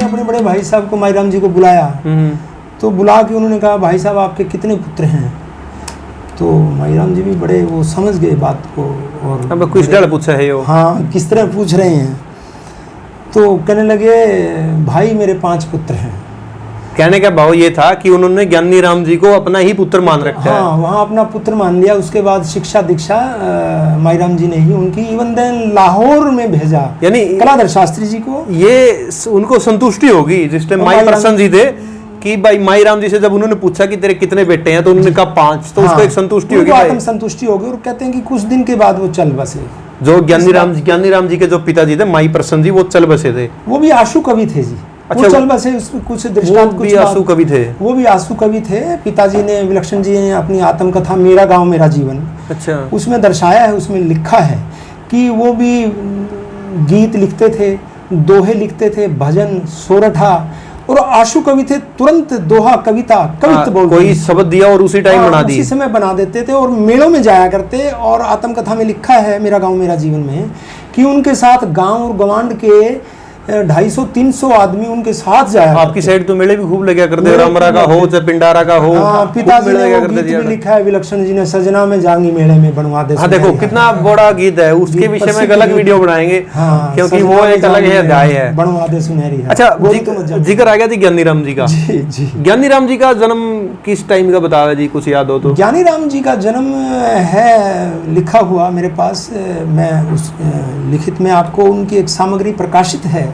अपने बड़े भाई साहब को, माईराम जी को बुलाया। तो बुला के उन्होंने कहा भाई साहब आपके कितने पुत्र हैं? तो माईराम जी भी बड़े वो समझ गए बात को, और अब कुछ डर पूछा है वो, हाँ किस तरह पूछ रहे हैं। तो कहने लगे भाई मेरे 5 पुत्र हैं। कहने का भाव ये था कि उन्होंने ज्ञानी राम जी को अपना ही पुत्र मान रखा है। हाँ, वहाँ अपना पुत्र मान लिया। उसके बाद शिक्षा दीक्षा माईराम जी ने ही उनकी इवन देन लाहौर में भेजा, यानी कलाधर शास्त्री जी को। ये उनको संतुष्टि होगी जिस टाइम माई प्रसन्न जी थे कि भाई माईराम जी से जब उन्होंने पूछा कि तेरे कितने बेटे हैं तो उन्होंने कहा 5, तो उसको एक संतुष्टि होगी, आत्म संतुष्टि होगी। और कहते हैं कि कुछ दिन के बाद वो चल बसे। जो ज्ञानी राम जी के जो पिताजी थे माई प्रसन्न जी, वो चल बसे थे। वो भी आशु कवि थे जी। अच्छा, वो चल बसे, उसमें कुछ दृष्टांत, कुछ आंसू कवि थे। वो भी आंसू कवि थे। पिताजी ने, विलक्षण जी ने अपनी आत्मकथा मेरा गांव मेरा जीवन, अच्छा, उसमें दर्शाया है, उसमें लिखा है कि वो भी गीत लिखते थे, दोहे लिखते थे, भजन, सोरठा, और आशु कवि थे। तुरंत दोहा, कविता, कवित्व बोलते, कोई शब्द दिया और उसी टाइम बना दी, उसी समय बना देते थे। और मेलों में जाया करते। और आत्मकथा में लिखा है मेरा गांव मेरा जीवन में कि उनके साथ गांव और गवांड के 250-300 आदमी उनके साथ जाया। आपकी साइड तो मेले भी खूब लगे करते, रामरा का हो चाहे पिंडारा का हो। पिताजी ने वो गीत भी लिखा है, विलक्षण जी ने, सजना में जाएंगी मेले में बनवा दे। हाँ देखो कितना बड़ा गीत है, उसके विषय में एक अलग वीडियो बनाएंगे, क्योंकि वो एक अलग है, अध्याय है, बनवा दे सुनहरी। अच्छा, जिक्र आ गया थी ज्ञानी राम जी का। जी। ज्ञानी राम जी का जन्म किस टाइम का बताया जी, कुछ याद हो तो? ज्ञानी राम जी का जन्म है लिखा हुआ मेरे पास, मैं उस लिखित में आपको उनकी एक सामग्री प्रकाशित है,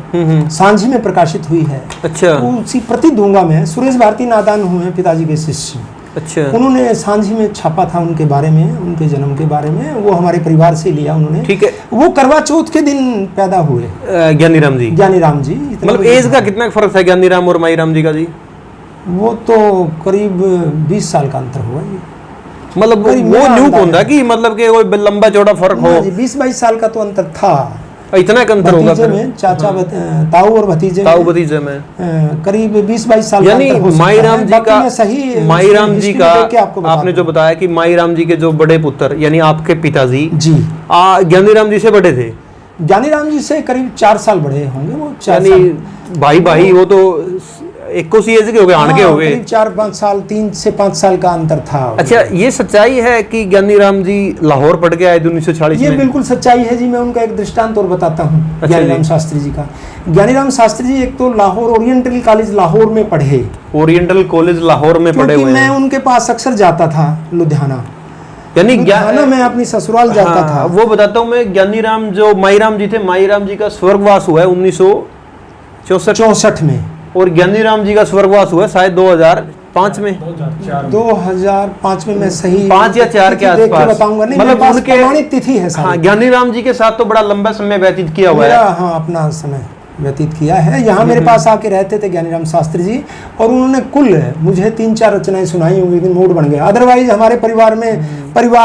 सांझी में प्रकाशित हुई है। अच्छा, उसी प्रति दूंगा मैं। सुरेश भारती नादान हुए पिताजी के शिष्य। अच्छा, उन्होंने सांझी में छापा था उनके बारे में, उनके जन्म के बारे में। वो हमारे परिवार से लिया उन्होंने। ठीक है। वो करवा चौथ के दिन पैदा हुए ज्ञानी राम जी। ज्ञानी राम जी। मतलब एज का कितना फर्क था ज्ञानी राम और माई राम जी का जी? वो तो करीब 20 साल का अंतर हुआ जी। मतलब वो न्यू कौन था कि मतलब कि कोई लंबा चौड़ा फर्क हो? 20-22 साल का तो अंतर था। इतना अंतर होगा में चाचा ताऊ और भतीजे में करीब 20-22 साल। यानी माई राम जी का, माई राम जी का आपने जो बताया कि माई राम जी के जो बड़े पुत्र यानी आपके पिताजी जी ज्ञानी राम जी से बड़े थे। ज्ञानी राम जी से करीब 4 साल बड़े होंगे वो। यानी भाई वो तो एक एज के हो गए, आण के हो गए। 4-5 साल, 3 से 5 साल का अंतर था। अच्छा, ये सच्चाई है कि ज्ञानी राम जी लाहौर पढ़ के आए 1940 में? ये बिल्कुल सच्चाई है जी। मैं उनका एक दृष्टांत और बताता हूँ। अच्छा, ज्ञानी राम शास्त्री जी का। ज्ञानी राम शास्त्री जी एक तो लाहौर ओरिएंटल कॉलेज लाहौर में पढ़े। ओरिएंटल कॉलेज लाहौर में पढ़े हुए हैं। मैं उनके पास अक्सर जाता था लुधियाना, यानी मैं अपनी ससुराल जाता था। वो बताता हूँ मैं, ज्ञानी राम जो माई राम जी थे, माई राम जी का स्वर्गवास हुआ है 1964 में, और ज्ञानी राम जी का स्वर्गवास हुआ शायद 2005 में, 2005 में। मैं सही 5 या 4 के आसपास बताऊंगा। नहीं, मतलब उनके प्रमाणित तिथि है। हाँ, ज्ञानी राम जी के साथ तो बड़ा लंबा समय व्यतीत किया हुआ है। हाँ, अपना समय व्यतीत किया है। यहाँ मेरे पास आके रहते थे ज्ञानी राम शास्त्री जी, और उन्होंने कुल मुझे 3-4 रचनाएं सुनाई होंगी, लेकिन मूड बन गया। अदरवाइज हमारे परिवार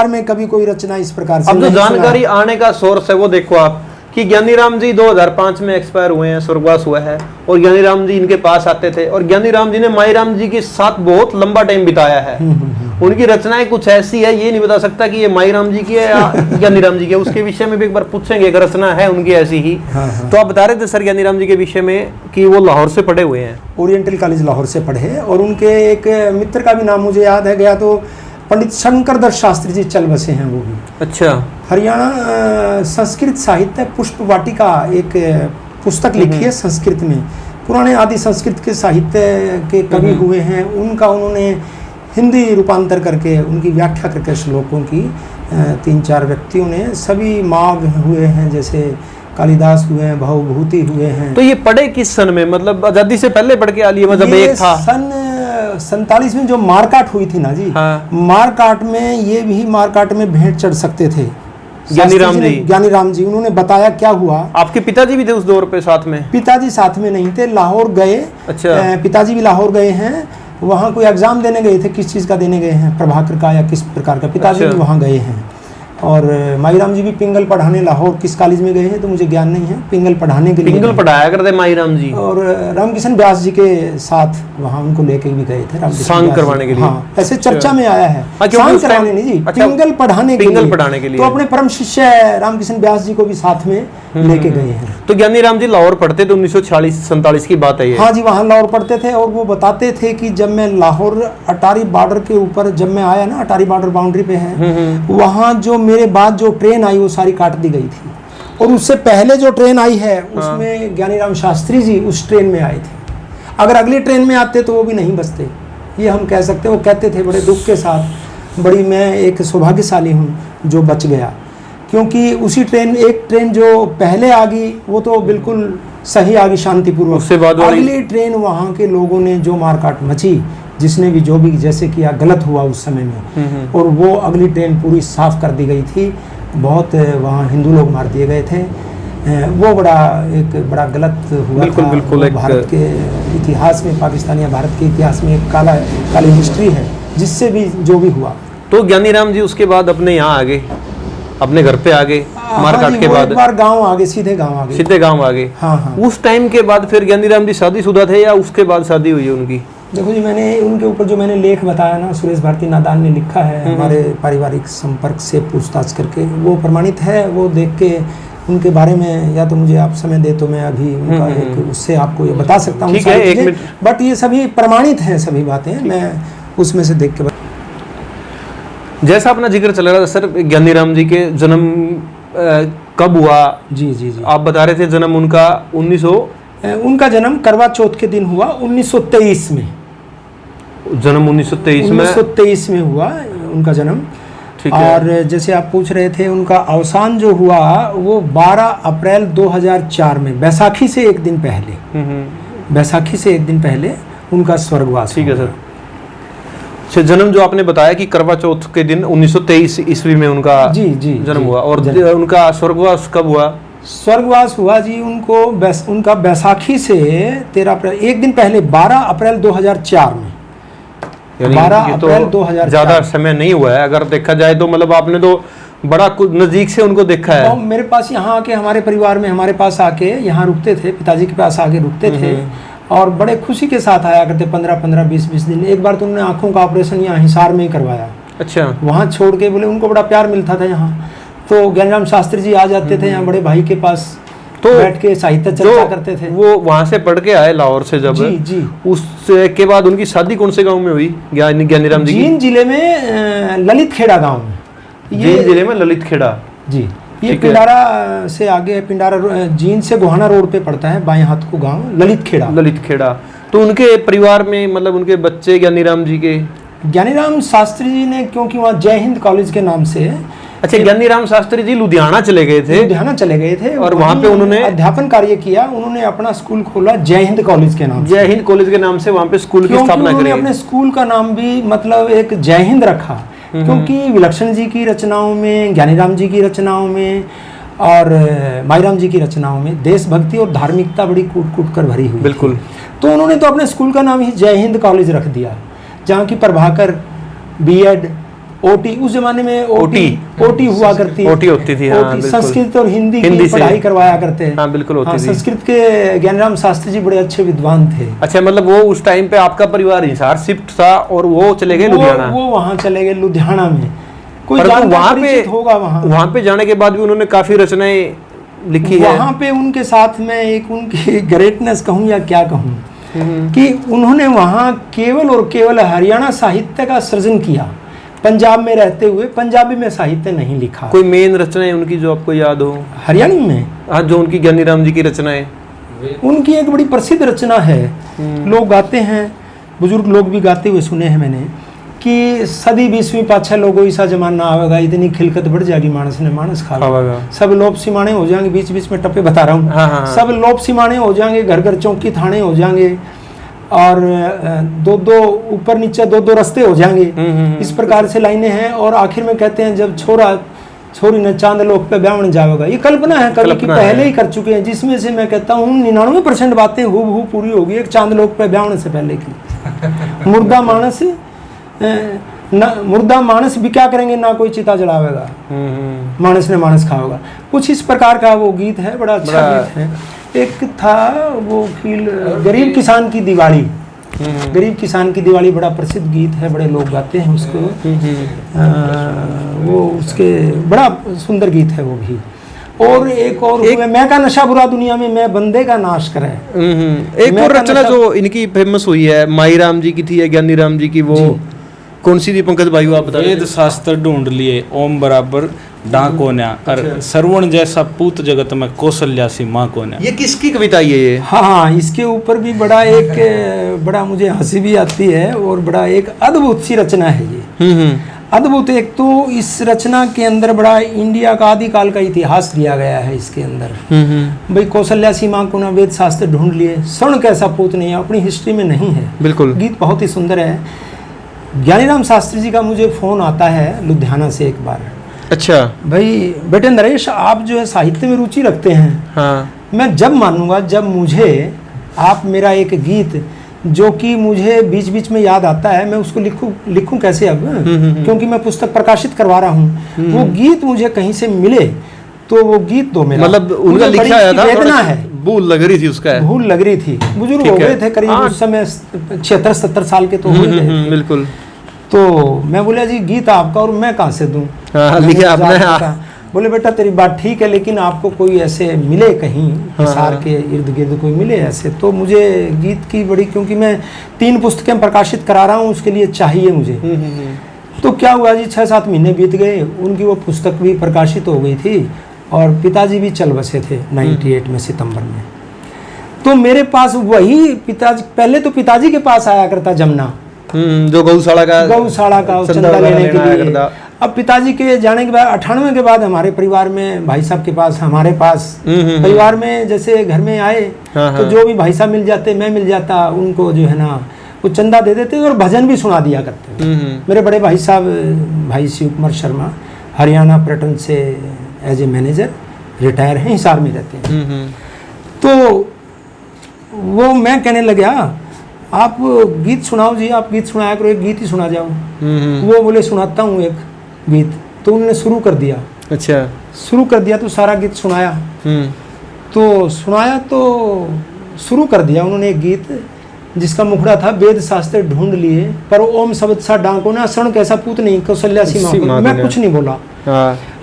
में कभी कोई रचना इस प्रकार से। अब जो जानकारी आने का सोर्स है वो देखो आप कि ज्ञानी राम जी 2005 में एक्सपायर हुए हैं, स्वर्गवास हुआ है, और ज्ञानी राम जी इनके पास आते थे, और ज्ञानी राम जी ने माई राम जी के साथ बहुत लंबा टाइम बिताया है। उनकी रचनाएं कुछ ऐसी है, ये नहीं बता सकता कि ये माई राम जी की है या ज्ञानी राम जी की है। उसके विषय में भी एक बार पूछेंगे, एक रचना है उनकी ऐसी ही। तो आप बता रहे थे सर ज्ञानी राम जी के विषय में कि वो लाहौर से पढ़े हुए हैं, ओरिएंटल कॉलेज लाहौर से पढ़े। और उनके एक मित्र का भी नाम मुझे याद है गया, तो पंडित शंकरदत्त शास्त्री जी चल बसे हैं वो भी। अच्छा, हरियाणा संस्कृत साहित्य पुष्प वाटिका एक पुस्तक लिखी है संस्कृत में। पुराने आदि संस्कृत के साहित्य के कवि हुए हैं। उनका उन्होंने हिंदी रूपांतर करके उनकी व्याख्या करके श्लोकों की 3-4 व्यक्तियों ने, सभी माघ हुए हैं, जैसे कालिदास हुए हैं, भवभूति हुए हैं। तो ये पढ़े किस सन में? मतलब आजादी से पहले पढ़ के आ लिए? मतलब एक था सन 47 में जो मारकाट हुई थी ना जी। हाँ। मारकाट में ये भी मारकाट में भेंट चढ़ सकते थे ज्ञानी राम जी। उन्होंने बताया क्या हुआ। आपके पिताजी भी थे उस दौर पे साथ में? पिताजी साथ में नहीं थे, लाहौर गए। अच्छा, पिताजी भी लाहौर गए हैं। वहाँ कोई एग्जाम देने गए थे, किस चीज़ का देने गए हैं, प्रभाकर का या किस प्रकार का। पिताजी भी वहाँ गए हैं। और माई राम जी भी पिंगल पढ़ाने लाहौर किस कॉलेज में गए हैं तो मुझे ज्ञान नहीं है। पिंगल पढ़ाने के लिए पिंगल पढ़ाया करते माई राम जी, और रामकिशन व्यास जी के साथ वहाँ उनको लेके भी गए थे सांग करवाने के लिए। हाँ, ऐसे चर्चा में आया है। सांग करवाने नहीं जी, पिंगल पढ़ाने के लिए। तो अपने परम शिष्य रामकिशन व्यास जी को भी साथ में लेके गए हैं। तो ज्ञानी राम जी लाहौर पढ़ते थे, 1946-47 की बात है ये? हाँ जी, वहाँ लाहौर पढ़ते थे और वो बताते थे कि जब मैं लाहौर अटारी बॉर्डर के ऊपर जब मैं आया ना, अटारी बॉर्डर बाउंड्री पे है, वहाँ जो मेरे बाद जो ट्रेन आई वो सारी काट दी गई थी, और उससे पहले जो ट्रेन आई है उसमें ज्ञानीराम शास्त्री जी उस ट्रेन में आए थे। अगर अगली ट्रेन में आते तो वो भी नहीं बचते, ये हम कह सकते हैं। वो कहते थे बड़े दुख के साथ, बड़ी मैं एक सौभाग्यशाली हूँ जो बच गया, क्योंकि उसी ट्रेन, एक ट्रेन जो पहले आ गई वो तो बिल्कुल सही आ गई शांतिपूर्वक, उससे बाद अगली ट्रेन वहाँ के लोगों ने जो मारकाट मची, जिसने भी जो भी जैसे किया गलत हुआ उस समय में, और वो अगली ट्रेन पूरी साफ कर दी गई थी। बहुत वहाँ हिंदू लोग मार दिए गए थे। वो एक बड़ा गलत हुआ बिल्कुल, था। बिल्कुल, भारत के इतिहास में, पाकिस्तान या भारत के इतिहास में एक काली हिस्ट्री है, जिससे भी जो भी हुआ। तो ज्ञानी राम जी उसके बाद अपने यहाँ आ गए, अपने घर पे आ गए मारकाट के बाद? एक बार गांव आ गए, सीधे गांव आ गए। सीधे गांव आ गए। हाँ। उस टाइम के बाद फिर ज्ञानी राम जी शादीशुदा थे या उसके बाद शादी हुई है उनकी? देखो जी, मैंने उनके ऊपर जो मैंने लेख बताया ना, सुरेश भारती नादान ने लिखा है हमारे पारिवारिक संपर्क से पूछताछ करके, वो प्रमाणित है। वो देख के उनके बारे में या तो मुझे आप समय दे तो मैं अभी उनका एक उससे आपको ये बता सकता हूँ, बट ये सभी प्रमाणित हैं, सभी बातें मैं उसमें से देख के जैसा अपना जिक्र चल रहा था सर, ज्ञानी राम जी के जन्म कब हुआ? जी आप बता रहे थे जन्म उनका उनका जन्म करवा चौथ के दिन हुआ 1923 में। जन्म 1923 में हुआ उनका जन्म। ठीक है। और जैसे आप पूछ रहे थे, उनका अवसान जो हुआ वो 12 अप्रैल 2004 में, बैसाखी से एक दिन पहले, बैसाखी से एक दिन पहले उनका स्वर्गवास। ठीक है सर। जन्म जो आपने बताया कि करवा चौथ के दिन 1923 ईस्वी में उनका जी जन्म हुआ, और उनका स्वर्गवास कब हुआ? स्वर्गवास हुआ जी उनको उनका बैसाखी से 13 अप्रैल, एक दिन पहले 12 अप्रैल 2004 में। 12 अप्रैल 2004। ज्यादा समय नहीं हुआ है अगर देखा जाए तो, मतलब आपने तो बड़ा कुछ नजदीक से उनको देखा है। मेरे पास यहाँ आके, हमारे परिवार में हमारे पास आके यहाँ रुकते थे, पिताजी के पास आके रुकते थे, और बड़े खुशी के साथ आया करते, 15-15, 20-20 दिन। एक बार तो उन्होंने आंखों का ऑपरेशन यहाँ हिसार में ही करवाया। अच्छा। वहाँ छोड़ के, बोले उनको बड़ा प्यार मिलता था यहाँ, तो ज्ञानीराम शास्त्री जी आ जाते थे यहाँ बड़े भाई के पास, तो बैठ के साहित्य चर्चा करते थे। वो वहाँ से पढ़ के आए लाहौर से जब, जी उसके बाद उनकी शादी कौन से गांव में हुई ज्ञानीराम जी? जींद जिले में ललित खेड़ा गाँव में। जींद जिले में ललित खेड़ा जी, ये पिंडारा से आगे, पिंडारा जींद से गोहाना रोड पे पड़ता है, बाएं हाथ को गांव ललित खेड़ा। तो उनके परिवार में, मतलब उनके बच्चे ज्ञानीराम जी के, ज्ञानीराम शास्त्री जी ने, क्योंकि वहाँ जय हिंद कॉलेज के नाम से। अच्छा, ज्ञानीराम शास्त्री जी लुधियाना चले गए थे और वहाँ पे उन्होंने अध्यापन कार्य किया। उन्होंने अपना स्कूल खोला जय हिंद कॉलेज के नाम, जय हिंद कॉलेज के नाम से वहाँ पे स्कूल की स्थापना करी। अपने स्कूल का नाम भी मतलब एक जय हिंद रखा, क्योंकि विलक्षण जी की रचनाओं में, ज्ञानीराम जी की रचनाओं में और माईराम जी की रचनाओं में देशभक्ति और धार्मिकता बड़ी कूट कर भरी हुई। बिल्कुल। तो उन्होंने तो अपने स्कूल का नाम ही जय हिंद कॉलेज रख दिया, जहाँ की प्रभाकर, बीएड, ओटी, उस जमाने में ओटी हुआ करती, ओटी होती थी। हाँ, संस्कृत और हिंदी की पढ़ाई करवाया करते हैं। हाँ, बिल्कुल होती थी। संस्कृत के ज्ञानीराम शास्त्री जी बड़े अच्छे विद्वान थे। अच्छा, मतलब वो उस टाइम पे आपका परिवार हिसार शिफ्ट था और वो चले गए लुधियाना? वो वहाँ चले गए लुधियाना में। कोई वहाँ पे होगा, वहाँ पे जाने के बाद भी उन्होंने काफी रचनाएं लिखी है। वहाँ पे उनके साथ में एक उनकी ग्रेटनेस कहूँ या क्या कहूँ, कि उन्होंने वहाँ केवल और केवल हरियाणा साहित्य का सृजन किया। पंजाब में रहते हुए पंजाबी में साहित्य नहीं लिखा। कोई मेन रचनाएं उनकी जो आपको याद हो? हरियाणी में हाँ, जो उनकी ज्ञानीराम जी की रचनाएं, उनकी एक बड़ी प्रसिद्ध रचना है, लोग गाते हैं, बुजुर्ग लोग भी गाते हुए सुने हैं मैंने, कि सदी 20वीं पाछे लोगों ऐसा जमाना आवेगा, इतनी खिलकत बढ़ जाएगी, मानस ने मानस खावेगा, सब लोभ सिमाने हो जाएंगे, बीच बीच में टप्पे बता रहा हूँ। हाँ। सब लोभ सिमाने हो जाएंगे, घर घर चौकी थाने हो जाएंगे, और दो ऊपर नीचे दो रास्ते हो जाएंगे। इस प्रकार से लाइनें हैं, और आखिर में कहते हैं जब छोरी ने चांद लोक पे ब्याहन जावेगा। ये कल्पना है, कवि की पहले ही कर चुके हैं, जिसमें से मैं कहता हूँ 99% बातें हूबहू पूरी होगी एक चांद लोक पे ब्याहन से पहले की। मुर्दा मानस भी क्या करेंगे, ना कोई चिता जलावेगा, मानस ने मानस खाओगा। कुछ इस प्रकार का वो गीत है, बड़ा अच्छा गीत है। एक था वो गरीब किसान की दिवाली, गरीब किसान की दिवाली बड़ा प्रसिद्ध गीत है, बड़े लोग गाते हैं उसको। वो उसके बड़ा सुंदर गीत है वो भी। और एक और मैं का नशा बुरा दुनिया में, मैं बंदे का नाश करे। एक और रचना जो इनकी फेमस हुई है माई राम जी की थी या ज्ञानी राम जी की, वो कौन सी थी पंकज भाई, आप बता। वेद शास्त्र ढूंढ लिए ओम बराबर डाकोन्या और श्रवण जैसा पूत जगत में कौशल्या सी माँ कोन्या। ये किसकी कविता है ये? हाँ, इसके ऊपर भी बड़ा मुझे हंसी भी आती है और बड़ा एक अद्भुत सी रचना है ये। अद्भुत। एक तो इस रचना के अंदर बड़ा इंडिया का आदिकाल का इतिहास दिया गया है इसके अंदर। भाई कौशल्या सीमा को ना वेद शास्त्र ढूंढ लिए, स्वर्ण कैसा पूत नहीं है, अपनी हिस्ट्री में नहीं है। बिल्कुल। गीत बहुत ही सुंदर है। ज्ञानीराम शास्त्री जी का मुझे फोन आता है लुधियाना से एक बार। अच्छा भाई बेटे नरेश, आप जो है साहित्य में रुचि रखते हैं। हाँ। मैं जब मानूंगा जब मुझे आप मेरा एक गीत जो कि मुझे बीच बीच में याद आता है, मैं उसको लिखूं कैसे अब, क्योंकि मैं पुस्तक प्रकाशित करवा रहा हूँ। वो गीत मुझे कहीं से मिले तो वो गीत दो मेरा। मतलब उनका लिखा आया था, वेदना है, भूल लग रही थी उसका, भूल लग रही थी। बुजुर्ग हो गए थे करीब उस समय 76-70 साल के तो हो गए। बिल्कुल। तो मैं बोला जी गीत आपका और मैं कहाँ से दूं? लिखा आपने। बोले बेटा तेरी बात ठीक है, लेकिन आपको कोई ऐसे मिले कहीं हिसार के इर्द गिर्द कोई मिले ऐसे, तो मुझे गीत की बड़ी, क्योंकि मैं 3 पुस्तकें प्रकाशित करा रहा हूँ, उसके लिए चाहिए मुझे। तो क्या हुआ जी, 6-7 महीने बीत गए, उनकी वो पुस्तक भी प्रकाशित हो गई थी और पिताजी भी चल बसे थे 98 में सितंबर में। तो मेरे पास वही पिताजी, पहले तो पिताजी के पास आया करता जमुना, जो गौशाला का चंदा लेने के लिए। अब पिताजी के जाने के बाद 98 के बाद हमारे परिवार में भाई साहब के पास, हमारे पास परिवार में जैसे घर में आए तो जो भी भाई साहब मिल जाते, मैं मिल जाता, उनको जो है ना वो चंदा दे देते और भजन भी सुना दिया करते। मेरे बड़े भाई साहब भाई शिव कुमार शर्मा हरियाणा पर्यटन से एज ए मैनेजर रिटायर हैं, हिसार में रहते हैं। तो वो मैं कहने लगा आप गीत सुनाओ जी, आप गीत सुनाया करो, एक गीत ही सुना जाओ। वो बोले सुनाता हूँ एक गीत। तो उन्होंने शुरू कर दिया। अच्छा। शुरू कर दिया तो सारा गीत सुनाया। तो सुनाया तो शुरू कर दिया उन्होंने एक गीत जिसका मुखड़ा था वेद शास्त्र ढूंढ लिए पर ओम शब्द सा डांको ना, क्षण कैसा पूत नहीं कौशल्या सीमा। मैं कुछ नहीं बोला,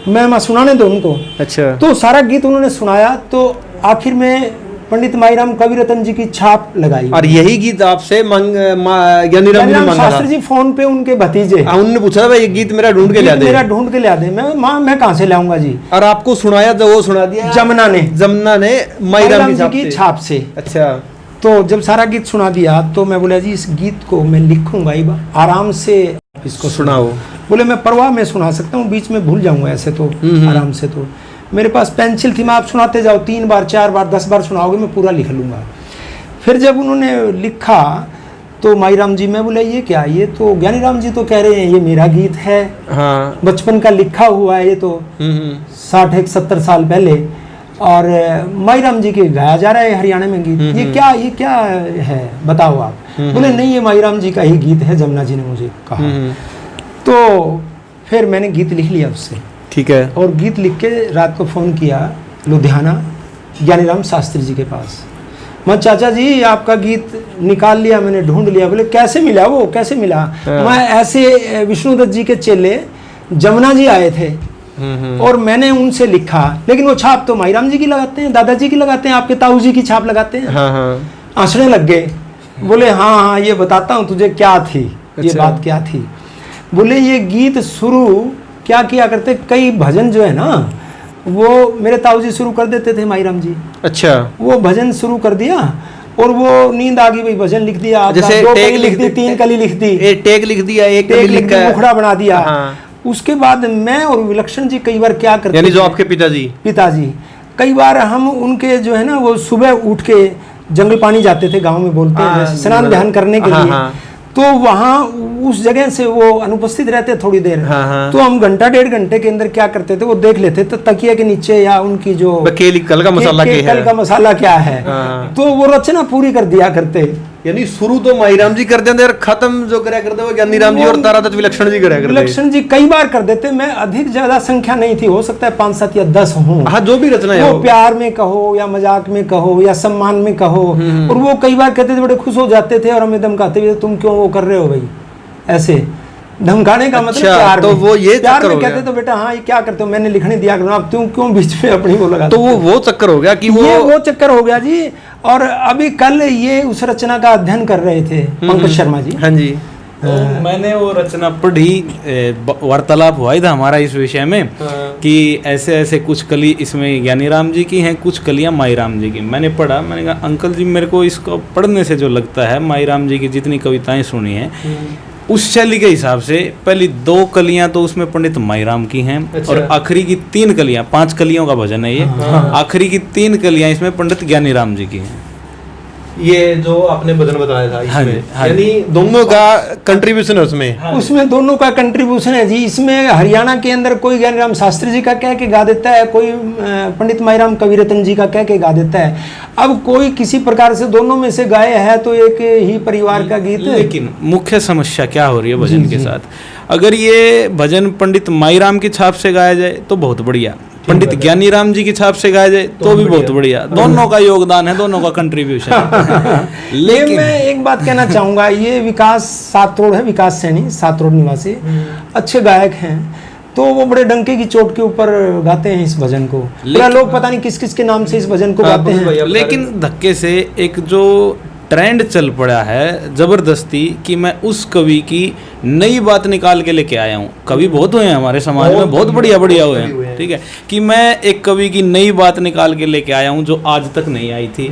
मैं सुनाने दो उनको। अच्छा। तो सारा गीत उन्होंने सुनाया तो आखिर में पंडित माईराम कविरत्न जी की छाप लगाई। और यही गीत आपसे ज्ञानीराम जी शास्त्री जी फोन पे उनके भतीजे, उन्होंने पूछा भाई ये गीत मेरा ढूंढ के ला दे, मेरा ढूंढ के ला दे। मैं कहाँ से लाऊंगा जी। और आपको सुनाया तो वो सुना दिया जमुना ने माईराम जी की छाप से। अच्छा। तो जब सारा गीत सुना दिया तो मैं बोला जी इस गीत को मैं लिखूंगा आराम से, इसको सुनाओ। बोले मैं परवाह में सुना सकता हूँ, बीच में भूल जाऊंगा ऐसे तो आराम से। तो मेरे पास पेंसिल थी, मैं आप सुनाते जाओ, 3 बार 4 बार 10 बार सुनाओगे मैं पूरा लिख लूँगा। फिर जब उन्होंने लिखा तो माईराम जी, मैं बोला ये क्या, ये तो ज्ञानीराम जी तो कह रहे हैं ये मेरा गीत है। हाँ। बचपन का लिखा हुआ है ये तो 60-70 साल पहले, और माईराम जी के गाया जा रहा है हरियाणा में गीत। ये क्या है बताओ आप। बोले नहीं ये माईराम जी का ही गीत है, जमुना जी ने मुझे कहा। तो फिर मैंने गीत लिख लिया उससे। ठीक है। और गीत लिख के रात को फ़ोन किया लुधियाना ज्ञानीराम शास्त्री जी के पास। मैं चाचा जी आपका गीत निकाल लिया मैंने, ढूंढ लिया। बोले कैसे मिला वो, कैसे मिला? मैं ऐसे विष्णुदत्त जी के चेले जमुना जी आए थे और मैंने उनसे लिखा, लेकिन वो छाप तो माईराम जी की लगाते हैं, दादाजी की लगाते हैं, आपके ताऊ जी की छाप लगाते हैं। हंसने लग गए। बोले हाँ ये बताता हूँ तुझे क्या थी। ये बात क्या थी? बोले ये गीत शुरू क्या किया करते, कई भजन जो है ना वो मेरे ताऊ जी शुरू कर देते थे माईराम जी। अच्छा। वो भजन शुरू कर दिया और वो नींद आ गई भाई भजन लिख दिया, जैसे 2 कली लिख दी, 3 कली लिख दी, एक टेक लिख दिया, एक कली लिख दिया, मुखड़ा बना दिया। उसके बाद मैं और विलक्षण जी कई बार क्या करते, यानी जो आपके पिताजी कई बार हम उनके जो है ना वो सुबह उठ के जंगल पानी जाते थे, गाँव में बोलते हैं स्नान ध्यान करने के लिए। तो वहाँ उस जगह से वो अनुपस्थित रहते थोड़ी देर। तो हम घंटा 1.5 घंटे के अंदर क्या करते थे वो देख लेते, तो तकिया के नीचे या उनकी जो कल का मसाला क्या है, तो वो रचना पूरी कर दिया करते। यानी शुरू तो माईराम जी कर देते और खत्म जो करया करते वो ज्ञानीराम जी और तारादत्त विलक्षण जी करया करते। विलक्षण जी कई बार कर देते। मैं अधिक ज्यादा संख्या नहीं थी, हो सकता है 5, 7 या 10 हों। हाँ, जो भी रचना है, वो प्यार में कहो या मजाक में कहो या सम्मान में कहो। और वो कई बार कहते थे, बड़े खुश हो जाते थे और हमें धमकाते हुए तुम क्यों वो कर रहे हो भाई ऐसे। धमकाने का मतलब अच्छा, प्यार तो में। वो ये प्यार चक्कर में हो कहते गया। तो बेटा हाँ ये क्या करते हो, मैंने लिखने दिया करो, अब तुम क्यों बीच में अपनी वो लगा। तो वो चक्कर हो गया कि वो चक्कर हो गया जी। और अभी कल ये उस रचना का अध्ययन कर रहे थे पंकज शर्मा जी। हाँ जी। तो मैंने वो रचना पढ़ी, वार्तालाप हुआ ही था हमारा इस विषय में कि ऐसे ऐसे कुछ कली इसमें ज्ञानी राम जी की हैं, कुछ कलियां माई राम जी की। मैंने पढ़ा, मैंने कहा अंकल जी मेरे को इसको पढ़ने से जो लगता है, माई राम जी की जितनी कविताएं सुनी हैं उस शैली के हिसाब से पहली 2 कलियां तो उसमें पंडित माईराम की हैं। अच्छा। और आखिरी की 3 कलियां, 5 कलियों का भजन है ये, आखिरी की 3 कलियां इसमें पंडित ज्ञानी राम जी की हैं। ये जो आपने भजन बताया था हाँ जी, इसमें, हाँ यानी दोनों का कंट्रीब्यूशन है उसमें। उसमें दोनों का कंट्रीब्यूशन है जी। इसमें हरियाणा के अंदर कोई ज्ञानीराम शास्त्री जी का कह के गा देता है, कोई पंडित माईराम कविरत्न जी का कह के गा देता है। अब कोई किसी प्रकार से दोनों में से गाए है तो एक ही परिवार का गीत। लेकिन मुख्य समस्या क्या हो रही है भजन के साथ, अगर ये भजन पंडित माईराम की छाप से गाया जाए तो बहुत बढ़िया, पंडित ज्ञानी राम जी की छाप से गाया जाए तो भी बहुत बढ़िया। दोनों का योगदान है, दोनों का कंट्रीब्यूशन है। लेकिन मैं एक बात कहना चाहूंगा, ये विकास सातरोड है, विकास सैनी सातरोड निवासी, अच्छे गायक हैं, तो वो बड़े डंके की चोट के ऊपर गाते हैं इस भजन को। पूरा लोग पता नहीं किस किस के नाम से इस भजन को गाते हैं। लेकिन धक्के से एक जो ट्रेंड चल पड़ा है जबरदस्ती कि मैं उस कवि की नई बात निकाल के लेके आया हूँ। कवि बहुत हुए हैं हमारे समाज में, बहुत बढ़िया बढ़िया हुए हैं, ठीक है, कि मैं एक कवि की नई बात निकाल के लेके आया हूँ जो आज तक नहीं आई थी।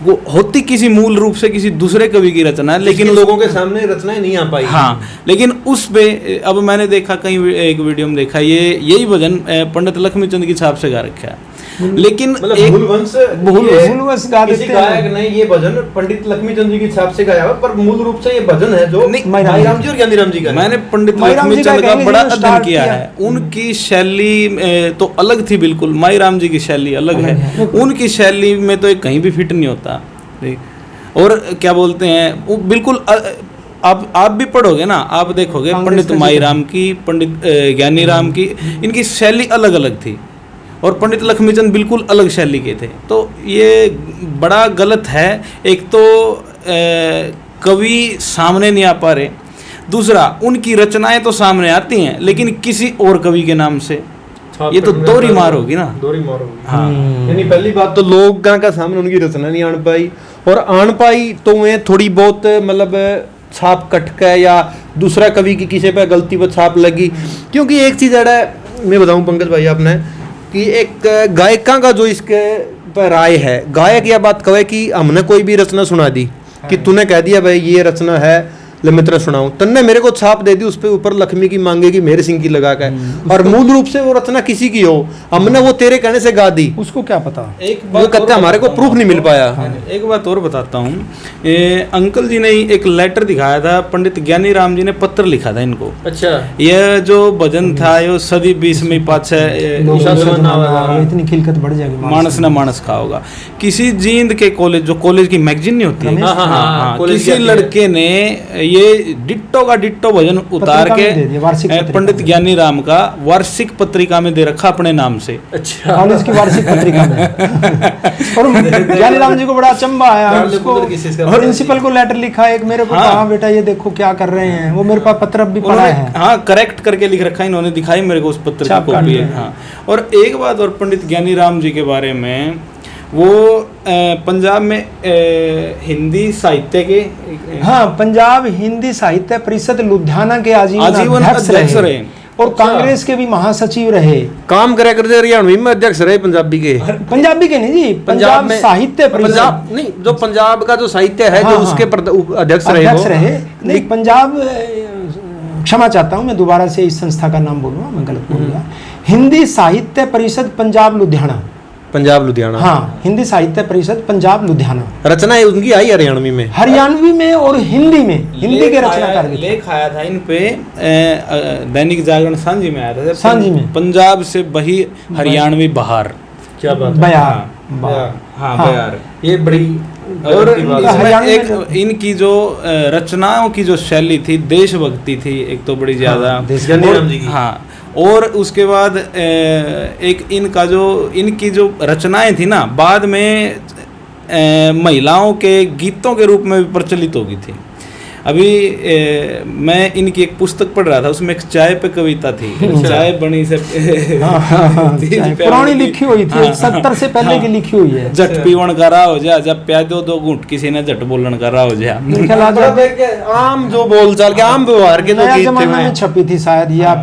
वो होती किसी मूल रूप से किसी दूसरे कवि की रचना है, लेकिन लोगों के सामने रचनाएं नहीं आ पाई। हाँ, लेकिन उस पे अब मैंने देखा कहीं एक वीडियो में देखा यही भजन पंडित लक्ष्मीचंद की छाप से गा रखा है। लेकिन मतलब एक भूलवश गा देते हैं। गायक ने ये भजन पंडित लक्ष्मीचंद जी की छाप से गाया हुआ, पर मूल रूप से ये भजन है जो माईराम जी और ज्ञानी राम जी का। मैंने पंडित लक्ष्मीचंद का बड़ा अध्ययन किया है। उनकी शैली तो अलग थी बिल्कुल, माईराम जी की शैली अलग है। उनकी शैली में तो एक कहीं भी फिट नहीं होता। और क्या बोलते हैं वो बिल्कुल आप भी पढ़ोगे ना, आप देखोगे पंडित माईराम की, पंडित ज्ञानी राम की, इनकी शैली अलग अलग थी और पंडित लक्ष्मीचंद बिल्कुल अलग शैली के थे। तो ये बड़ा गलत है। एक तो कवि सामने नहीं आ पा रहे, दूसरा उनकी रचनाएं तो सामने आती हैं लेकिन किसी और कवि के नाम से, ये तो दोहरी मार होगी ना। दोहरी मार होगी। हाँ, यानी पहली बात तो लोगों का सामने उनकी रचना नहीं आन पाई, और आन पाई तो उन्हें थोड़ी बहुत मतलब छाप कटका या दूसरा कवि की किसी पे गलती पर छाप लगी। क्योंकि एक चीज है मैं बताऊं पंकज भाई आपने कि एक गायिका का जो इसके पर राय है, गायक यह बात कहे कि हमने कोई भी रचना सुना दी कि तूने कह दिया भाई ये रचना है, ले मित्र सुनाऊं, तन्ने मेरे को छाप दे दी उस पे ऊपर लक्ष्मी की मांगेगी मेरे सिंह की लगा कर, और मूल रूप से वो रचना किसी की हो, हमने वो तेरे कहने से गा दी, उसको क्या पता। एक वो कहते हमारे को प्रूफ नहीं मिल पाया। एक बात और बताता हूँ, अंकल जी ने एक लेटर दिखाया था, पंडित ज्ञानी राम जी ने पत्र लिखा था इनको। अच्छा, यह जो भजन था ये सदी 20 पाछे इतनी खिलकत बढ़ जाएगी, मानस न मानस का होगा। किसी जींद के कॉलेज, जो कॉलेज की मैगजीन नहीं होती है, किसी लड़के ने ये डिट्टो का डिट्टो भजन उतार के पंडित ज्ञानी राम का वार्षिक पत्रिका में दे रखा अपने नाम से। अच्छा, कॉलेज की वार्षिक पत्रिका में। और ज्ञानी राम जी को बड़ा अचंबा आया, उसको प्रिंसिपल को लेटर लिखा एक, मेरे को कहा बेटा ये देखो क्या कर रहे हैं, वो मेरे पास पत्र भी पढ़ा है। हाँ, करेक्ट करके लिख रखा है इन्होंने, दिखाई मेरे को उस पत्र की कॉपी है। हाँ, और एक बात और पंडित ज्ञानी राम जी के बारे में, वो पंजाब में हिंदी साहित्य के, हाँ, पंजाब हिंदी साहित्य परिषद लुधियाना के आजीवन अध्यक्ष रहे और कांग्रेस के भी महासचिव रहे। काम करे करते हरियाणवी में अध्यक्ष रहे पंजाबी के नहीं जी, पंजाब साहित्य पंजाब नहीं, जो पंजाब का जो साहित्य है जो उसके अध्यक्ष रहे नहीं, पंजाब, क्षमा चाहता हूँ मैं दोबारा से इस संस्था का नाम बोलूंगा, मैं गलत बोल गया। हिंदी साहित्य परिषद पंजाब लुधियाना, हाँ, हिंदी साहित्य परिषद पंजाब लुधियाना। रचना उनकी आई हरियाणवी में और हिंदी में, हिंदी के रचनाकार लेख आया था इन पे, दैनिक जागरण सांझी में आया था, सांझी में, पंजाब से बही हरियाणवी बहार। क्या बात, बयार, ये बड़ी। और एक इनकी जो रचनाओं की जो शैली थी, देशभक्ति थी एक तो बड़ी ज्यादा, हाँ, और उसके बाद एक इनकी जो रचनाएं थी ना, बाद में महिलाओं के गीतों के रूप में भी प्रचलित हो गई थी। अभी मैं इनकी एक पुस्तक पढ़ रहा था, उसमें एक चाय पे कविता थी, चाय बनी से पुरानी लिखी हुई थी, 70 से पहले की लिखी हुई है। झट पीवन का राह हो जा, जब प्याज दो घूंट किसी ने झट बोलन का राह हो जा। आम जो बोलचाल के आम व्यवहार के नया जमाना में छपी थी शायद, या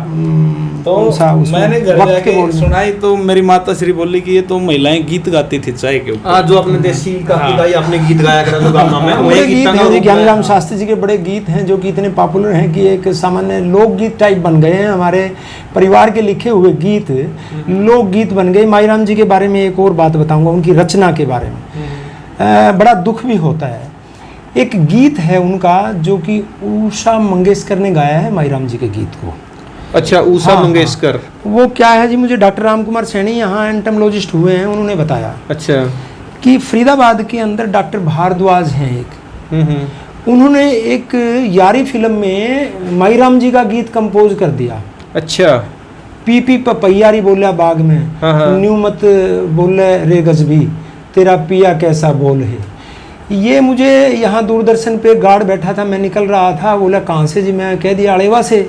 तो मैंने घर जाके सुनाई तो मेरी माता श्री बोली कि ये तो महिलाएं गीत गाती थी चाय के ऊपर। जो अपने देसी का गाई आपने गीत गाया करा जो गाना में वही गीत हैं। ज्ञानीराम शास्त्री जी के बड़े गीत हैं जो कि इतने पॉपुलर हैं कि एक सामान्य लोकगीत टाइप बन गए हैं। हमारे परिवार के लिखे हुए गीत लोकगीत बन गए। माईराम जी के बारे में एक और बात बताऊंगा, उनकी रचना के बारे में बड़ा दुख भी होता है। एक गीत है उनका जो कि उषा मंगेशकर ने गाया है माईराम जी के गीत को। अच्छा, उषा मंगेशकर। वो क्या है जी, मुझे डॉक्टर राम कुमार सैनी यहाँ एंटोमोलॉजिस्ट हुए हैं, उन्होंने बताया अच्छा कि फरीदाबाद के अंदर डॉक्टर भारद्वाज हैं एक, उन्होंने एक यारी फिल्म में माईराम जी का गीत कंपोज कर दिया। अच्छा। पी पी पपैयारी बोला बाग में, न्यू मत बोले रे गजबी, तेरा पिया कैसा बोल है। ये मुझे यहाँ दूरदर्शन पे गार्ड बैठा था, मैं निकल रहा था, बोला कहाँ से जी, मैं कह दिया अड़ेवा से।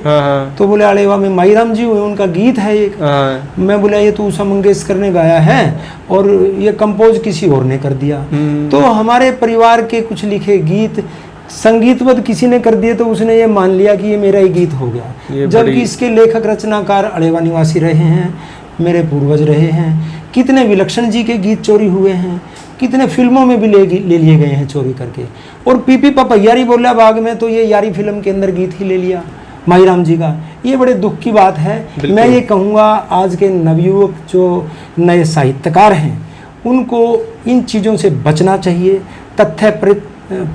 तो बोले अड़ेवा में माईराम जी हुए, उनका गीत है एक। मैं बोला ये तो उषा मंगेशकर ने गाया है और ये कंपोज किसी और ने कर दिया। तो हमारे परिवार के कुछ लिखे गीत संगीतबद्ध किसी ने कर दिए तो उसने ये मान लिया कि ये मेरा ही गीत हो गया, जबकि इसके लेखक रचनाकार अड़ेवा निवासी रहे हैं, मेरे पूर्वज रहे हैं। कितने विलक्षण जी के गीत चोरी हुए हैं, कितने फिल्मों में भी ले लिए गए हैं चोरी करके। और पीपी पपैयारी बोला बाग में तो ये यारी फिल्म के अंदर गीत ही ले लिया माईराम जी का। ये बड़े दुख की बात है। मैं ये कहूँगा आज के नवयुवक जो नए साहित्यकार हैं उनको इन चीज़ों से बचना चाहिए। तथ्य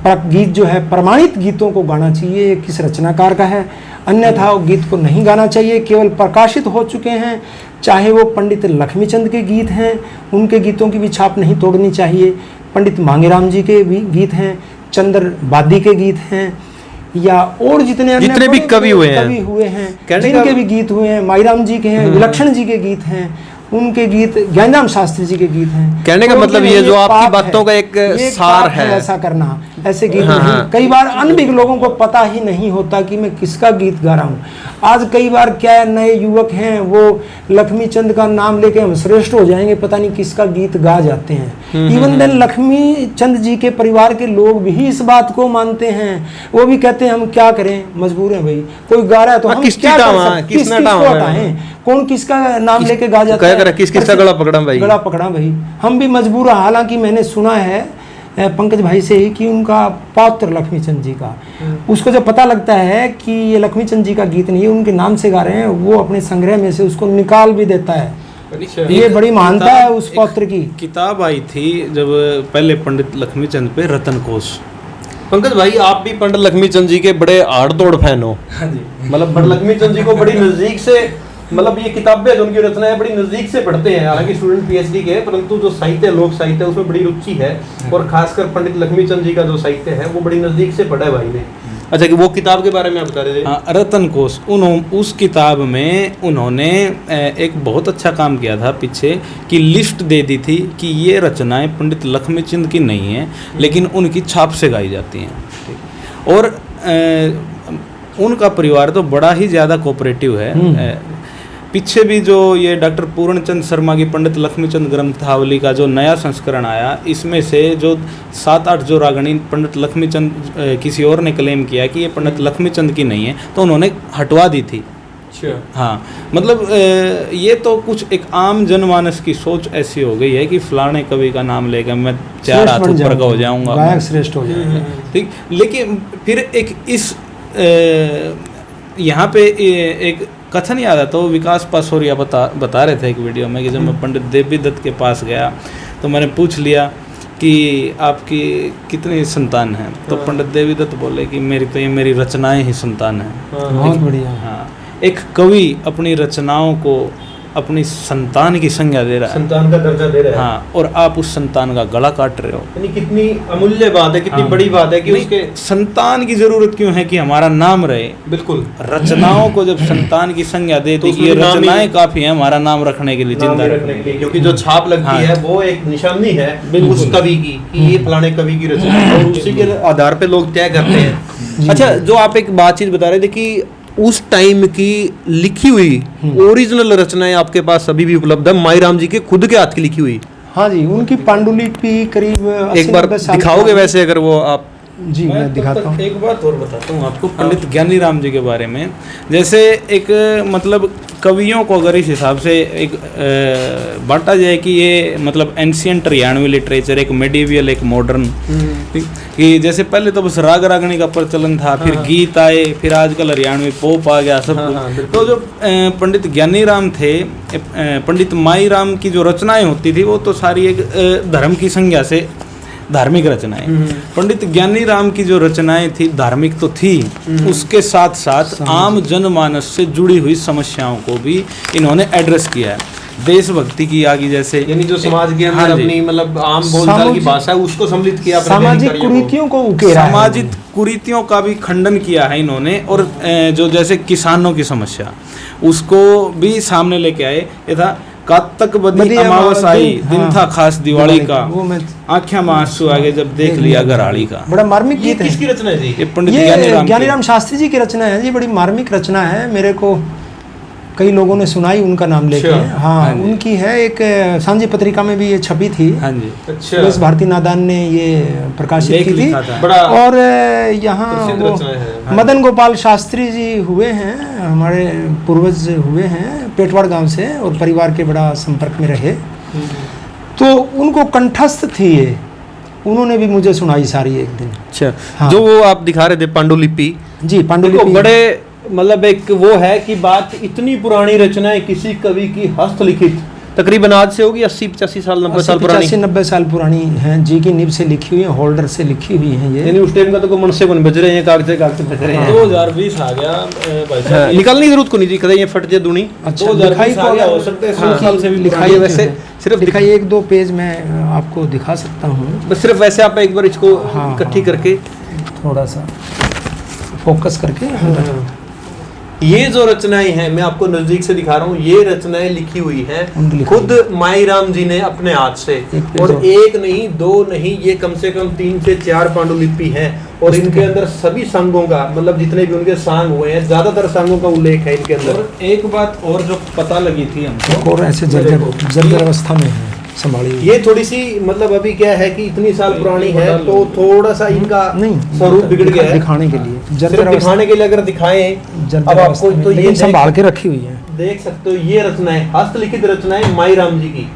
गीत जो है प्रमाणित गीतों को गाना चाहिए, किस रचनाकार का है, अन्यथा गीत को नहीं गाना चाहिए। केवल प्रकाशित हो चुके हैं, चाहे वो पंडित लक्ष्मीचंद के गीत हैं, उनके गीतों की भी छाप नहीं तोड़नी चाहिए। पंडित मांगेराम जी के भी गीत हैं, चंद्र बादी के गीत हैं, या और जितने भी कवि हुए हैं जिनके भी गीत हुए हैं, माईराम जी के हैं, विलक्षण जी के गीत हैं, उनके गीत, ज्ञानीराम शास्त्री जी के गीत हैं। कहने का मतलब ये जो आपकी बातों का एक सार है ऐसा करना, ऐसे गीत नहीं। कई बार अनभिज्ञ लोगों को पता ही नहीं होता कि मैं किसका गीत गा रहा हूँ। आज कई बार क्या नए युवक हैं वो लक्ष्मीचंद का नाम लेके हम श्रेष्ठ हो जाएंगे, पता नहीं किसका गीत गा जाते हैं। इवन देन लक्ष्मीचंद जी के परिवार के लोग भी इस बात को मानते हैं, वो भी कहते हैं हम क्या करें, मजबूर हैं भाई, कोई गा रहा है तो हम क्या हटाएं, कौन किसका नाम लेके गा जाता है, किसका गला पकड़ा भाई, हम भी मजबूर हैं। हालांकि मैंने सुना है पंकज भाई से ही कि उनका पौत्र लक्ष्मीचंद जी का, उसको जब पता लगता है कि ये लक्ष्मीचंद जी का गीत नहीं है, उनके नाम से गा रहे हैं, वो अपने संग्रह में से उसको निकाल भी देता है। ये बड़ी महानता है उस पौत्र की। किताब आई थी जब पहले पंडित लक्ष्मीचंद पे, रतन कोश। पंकज भाई आप भी पंडित लक्ष्मीचंद जी के बड़े आड़तोड़ फैन हो, मतलब पंडित लक्ष्मीचंद जी को बड़ी नजदीक से, मतलब ये किताबें जो उनकी रचना है बड़ी नजदीक से पढ़ते हैं। हालांकि स्टूडेंट पीएचडी के, परंतु जो साहित्य, लोक साहित्य, उसमें बड़ी रुचि है, और खासकर पंडित लक्ष्मीचंद जी का जो साहित्य है वो बड़ी नजदीक से पढ़ा है भाई ने। अच्छा, कि वो किताब के बारे में आप बता रहे थे। रतन कोश, उस किताब में उन्होंने एक बहुत अच्छा काम किया था पीछे, कि लिस्ट दे दी थी कि ये रचनाएं पंडित लक्ष्मीचंद की नहीं है, लेकिन उनकी छाप से गाई जाती हैं। और उनका परिवार तो बड़ा ही ज़्यादा कोऑपरेटिव है। पीछे भी जो ये डॉक्टर पूर्णचंद शर्मा की पंडित लक्ष्मीचंद ग्रंथावली का जो नया संस्करण आया, इसमें से जो 7-8 जो रागणी पंडित लक्ष्मीचंद किसी और ने क्लेम किया कि ये पंडित लक्ष्मीचंद की नहीं है, तो उन्होंने हटवा दी थी। हाँ, मतलब ये तो कुछ एक आम जनमानस की सोच ऐसी हो गई है कि फलाने कवि का नाम लेकर मैं 4 हाथ ऊपर का हो जाऊंगा, गायक श्रेष्ठ हो जाऊंगा। ठीक, लेकिन फिर एक इस यहाँ पे एक कथन याद आता, तो विकास पासोरिया बता रहे थे एक वीडियो में कि जब मैं पंडित देवी दत्त के पास गया तो मैंने पूछ लिया कि आपकी कितनी संतान है, तो पंडित देवी दत्त बोले कि मेरी रचनाएं ही संतान है। बहुत बढ़िया। हाँ, एक कवि अपनी रचनाओं को अपनी संतान की संज्ञा दे रहा है, संतान का दर्जा दे रहा है। हाँ, और आप उस संतान का गला काट रहे हो। यानी कितनी अमूल्य बात है, कितनी बड़ी बात है कि उसके संतान की जरूरत क्यों है कि हमारा नाम रहे। बिल्कुल, रचनाओं को जब संतान की संज्ञा दे दी कि ये रचनाएं काफी है हमारा नाम रखने के लिए, जिंदा रखने के लिए, क्योंकि जो छाप लगती है वो एक निशानी है उस कवि की कि ये फलाने कवि की रचना है, और उसी के आधार पे लोग तय करते हैं अच्छा, जो आप एक बातचीत बता रहे थे कि उस टाइम की लिखी हुई ओरिजिनल रचनाएं आपके पास अभी भी उपलब्ध है, माईराम जी के खुद के हाथ की लिखी हुई? हाँ जी, उनकी पांडुलिपि करीब एक बार दिखाओगे वैसे अगर वो आप? जी मैं दिखाता हूँ। एक बात और बताता हूँ आपको पंडित ज्ञानीराम जी के बारे में। जैसे एक मतलब कवियों को अगर इस हिसाब से एक बांटा जाए कि ये मतलब एंशियंट हरियाणवी लिटरेचर, एक मेडिवियल, एक मॉडर्न, कि जैसे पहले तो बस राग रागनी का प्रचलन था, फिर गीत आए, फिर आजकल हरियाणवी पॉप आ गया सब कुछ। तो जो पंडित ज्ञानीराम थे, पंडित माईराम की जो रचनाएं होती थी वो तो सारी एक धर्म की संज्ञा से धार्मिक रचनाएं। पंडित ज्ञानीराम की जो रचनाएं थी धार्मिक तो थी, उसके साथ साथ आम जनमानस से जुड़ी हुई समस्याओं को भी इन्होंने एड्रेस किया है। देशभक्ति की आगे जैसे, यानी जो समाज के अंदर अपनी मतलब आम बोलचाल की भाषा है उसको सम्मिलित किया, सामाजिक कुरीतियों को उकेरा, सामाजिक कुरीतियों का भी खंडन किया है इन्होंने। और जो जैसे किसानों की समस्या उसको भी सामने लेके आए। ये था कातक बदी अमावस आई, दिन था खास दिवाली का, आँखें में आंसू आगे जब देख लिया घराड़ी का। बड़ा मार्मिक गीत है। किसकी रचना है जी? ये पंडित ज्ञानीराम शास्त्री जी की रचना है। ये बड़ी मार्मिक रचना है, मेरे को कई लोगों ने सुनाई उनका नाम लेके। हाँ, उनकी है, एक सांझी पत्रिका में भी ये छपी थी। हाँ जी, अच्छा। भारती नादान ने ये प्रकाशित की थी। और यहाँ मदन गोपाल शास्त्री जी हुए हैं, हमारे पूर्वज हुए हैं, पेटवाड़ गांव से, और परिवार के बड़ा संपर्क में रहे, तो उनको कंठस्थ थी ये, उन्होंने भी मुझे सुनाई सारी एक दिन। अच्छा, हाँ। जो वो आप दिखा रहे थे पांडुलिपि जी, पांडुलिपि बड़े मतलब एक वो है कि बात इतनी पुरानी रचनाएं किसी कवि की हस्तलिखित तकरीबन आज से होगी 80-85 साल 90 साल पुरानी, 90 साल पुरानी हैं जी की नींव से लिखी हुई है, होल्डर से लिखी हुई है ये। यानी उस टाइम का तो कोई मन से बज रहे हैं, कागज बज रहे हैं। 2020 आ गया भाई साहब, निकालने की जरूरत को नहीं जी, कदे ये फट जाए दूनी। अच्छा, दिखाई हो सकते हैं 100 साल से भी दिखाई, वैसे सिर्फ दिखाई 1-2 पेज मैं आपको दिखा सकता हूँ, बस सिर्फ वैसे आप एक बार इसको इकट्ठी करके थोड़ा सा फोकस करके। ये जो रचनाएं हैं मैं आपको नजदीक से दिखा रहा हूँ, ये रचनाएं लिखी हुई हैं खुद माईराम जी ने अपने हाथ से, और एक नहीं, 2 नहीं, ये कम से कम 3 से 4 पांडुलिपि हैं। और इनके अंदर सभी संघों का मतलब जितने भी उनके सांग हुए हैं, ज्यादातर सांगों का उल्लेख है इनके अंदर। एक बात और जो पता लगी थी हमको, और ऐसे जर्जर अवस्था में है संभाली, ये थोड़ी सी मतलब अभी क्या है कि इतनी साल पुरानी है तो थोड़ा सा इनका स्वरूप बिगड़ गया है। दिखाने के लिए, दिखाने के लिए अगर दिखाएं अब आपको, तो ये संभाल के रखी हुई है, देख सकते हो। ये रचनाएं हस्तलिखित रचनाएं माईराम जी की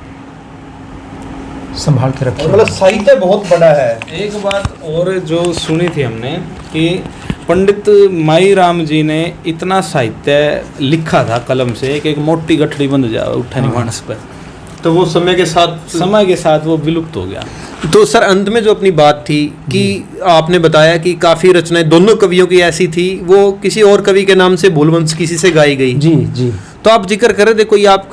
संभाल के रखी, मतलब साहित्य बहुत बड़ा है। एक बात और जो सुनी थी हमने कि पंडित माईराम जी ने इतना साहित्य लिखा था कलम से कि एक मोटी गठड़ी बंध जाए उठा मानस पर, तो वो समय के साथ वो विलुप्त हो गया। तो सर अंत में जो अपनी बात थी कि आपने बताया कि काफ़ी रचनाएं दोनों कवियों की ऐसी थी, वो किसी और कवि के नाम से भूलवंश किसी से गाई गई। जी जी। तो आप जिक्र कर रहे थे कोई आप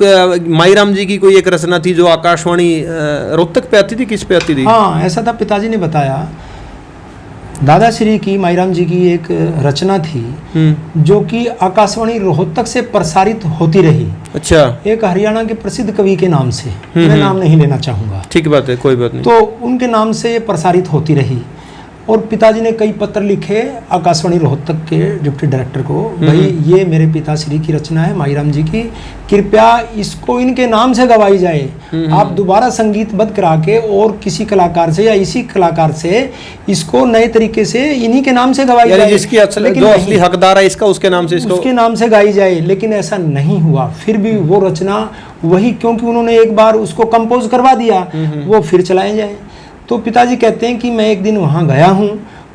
माईराम जी की कोई एक रचना थी जो आकाशवाणी रोहतक पे आती थी, किस पे आती थी? हाँ, ऐसा था, पिताजी ने बताया, दादाश्री की, माईराम जी की एक रचना थी जो कि आकाशवाणी रोहतक से प्रसारित होती रही। अच्छा। एक हरियाणा के प्रसिद्ध कवि के नाम से, मैं नाम नहीं लेना चाहूंगा, ठीक बात है, कोई बात नहीं। तो उनके नाम से प्रसारित होती रही, और पिताजी ने कई पत्र लिखे आकाशवाणी रोहतक के डिप्टी डायरेक्टर को, भाई ये मेरे पिताश्री की रचना है माईराम जी की, कृपया इसको इनके नाम से गवाई जाए, आप दोबारा संगीतबद्ध करा के और किसी कलाकार से या इसी कलाकार से इसको नए तरीके से इन्हीं के नाम से गवाई जाए, जिसकी जो असली हकदार है इसका उसके नाम से, उसके नाम से गाई जाए। लेकिन ऐसा नहीं हुआ, फिर भी वो रचना वही, क्योंकि उन्होंने एक बार उसको कंपोज करवा दिया, वो फिर चलाए जाए। तो पिताजी कहते हैं कि मैं एक दिन वहाँ गया हूँ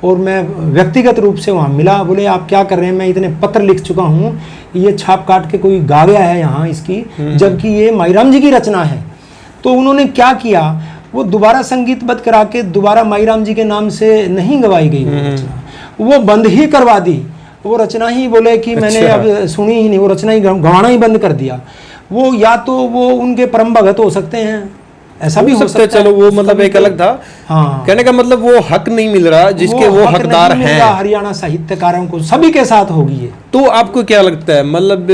और मैं व्यक्तिगत रूप से वहाँ मिला, बोले आप क्या कर रहे हैं, मैं इतने पत्र लिख चुका हूँ, ये छाप काट के कोई गा गया है यहाँ इसकी, जबकि ये माईराम जी की रचना है। तो उन्होंने क्या किया, वो दोबारा संगीतबद्ध करा के दोबारा माईराम जी के नाम से नहीं गवाई गई वो रचना, वो बंद ही करवा दी वो रचना ही, बोले कि मैंने अब सुनी ही नहीं, वो रचना ही गवाना ही बंद कर दिया। वो या तो वो उनके परम भगत हो सकते हैं, ऐसा भी हो सकता है, चलो वो मतलब एक अलग था। हाँ, कहने का मतलब वो हक नहीं मिल रहा जिसके वो हकदार हैं। हरियाणा साहित्यकारों को सभी के साथ होगी ये। तो आपको क्या लगता है, मतलब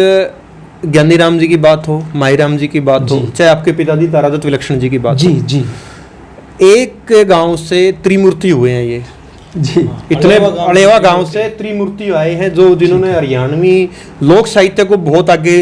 ज्ञानीराम जी की बात हो, माईराम जी की बात हो, चाहे आपके पिताजी तारादत्त विलक्षण जी की बात जी हो, जी, एक गांव से त्रिमूर्ति हुए हैं ये, जी। इतने अलेवा गांव से त्रिमूर्ति आए हैं जो जिन्होंने हरियाणवी लोक साहित्य को बहुत आगे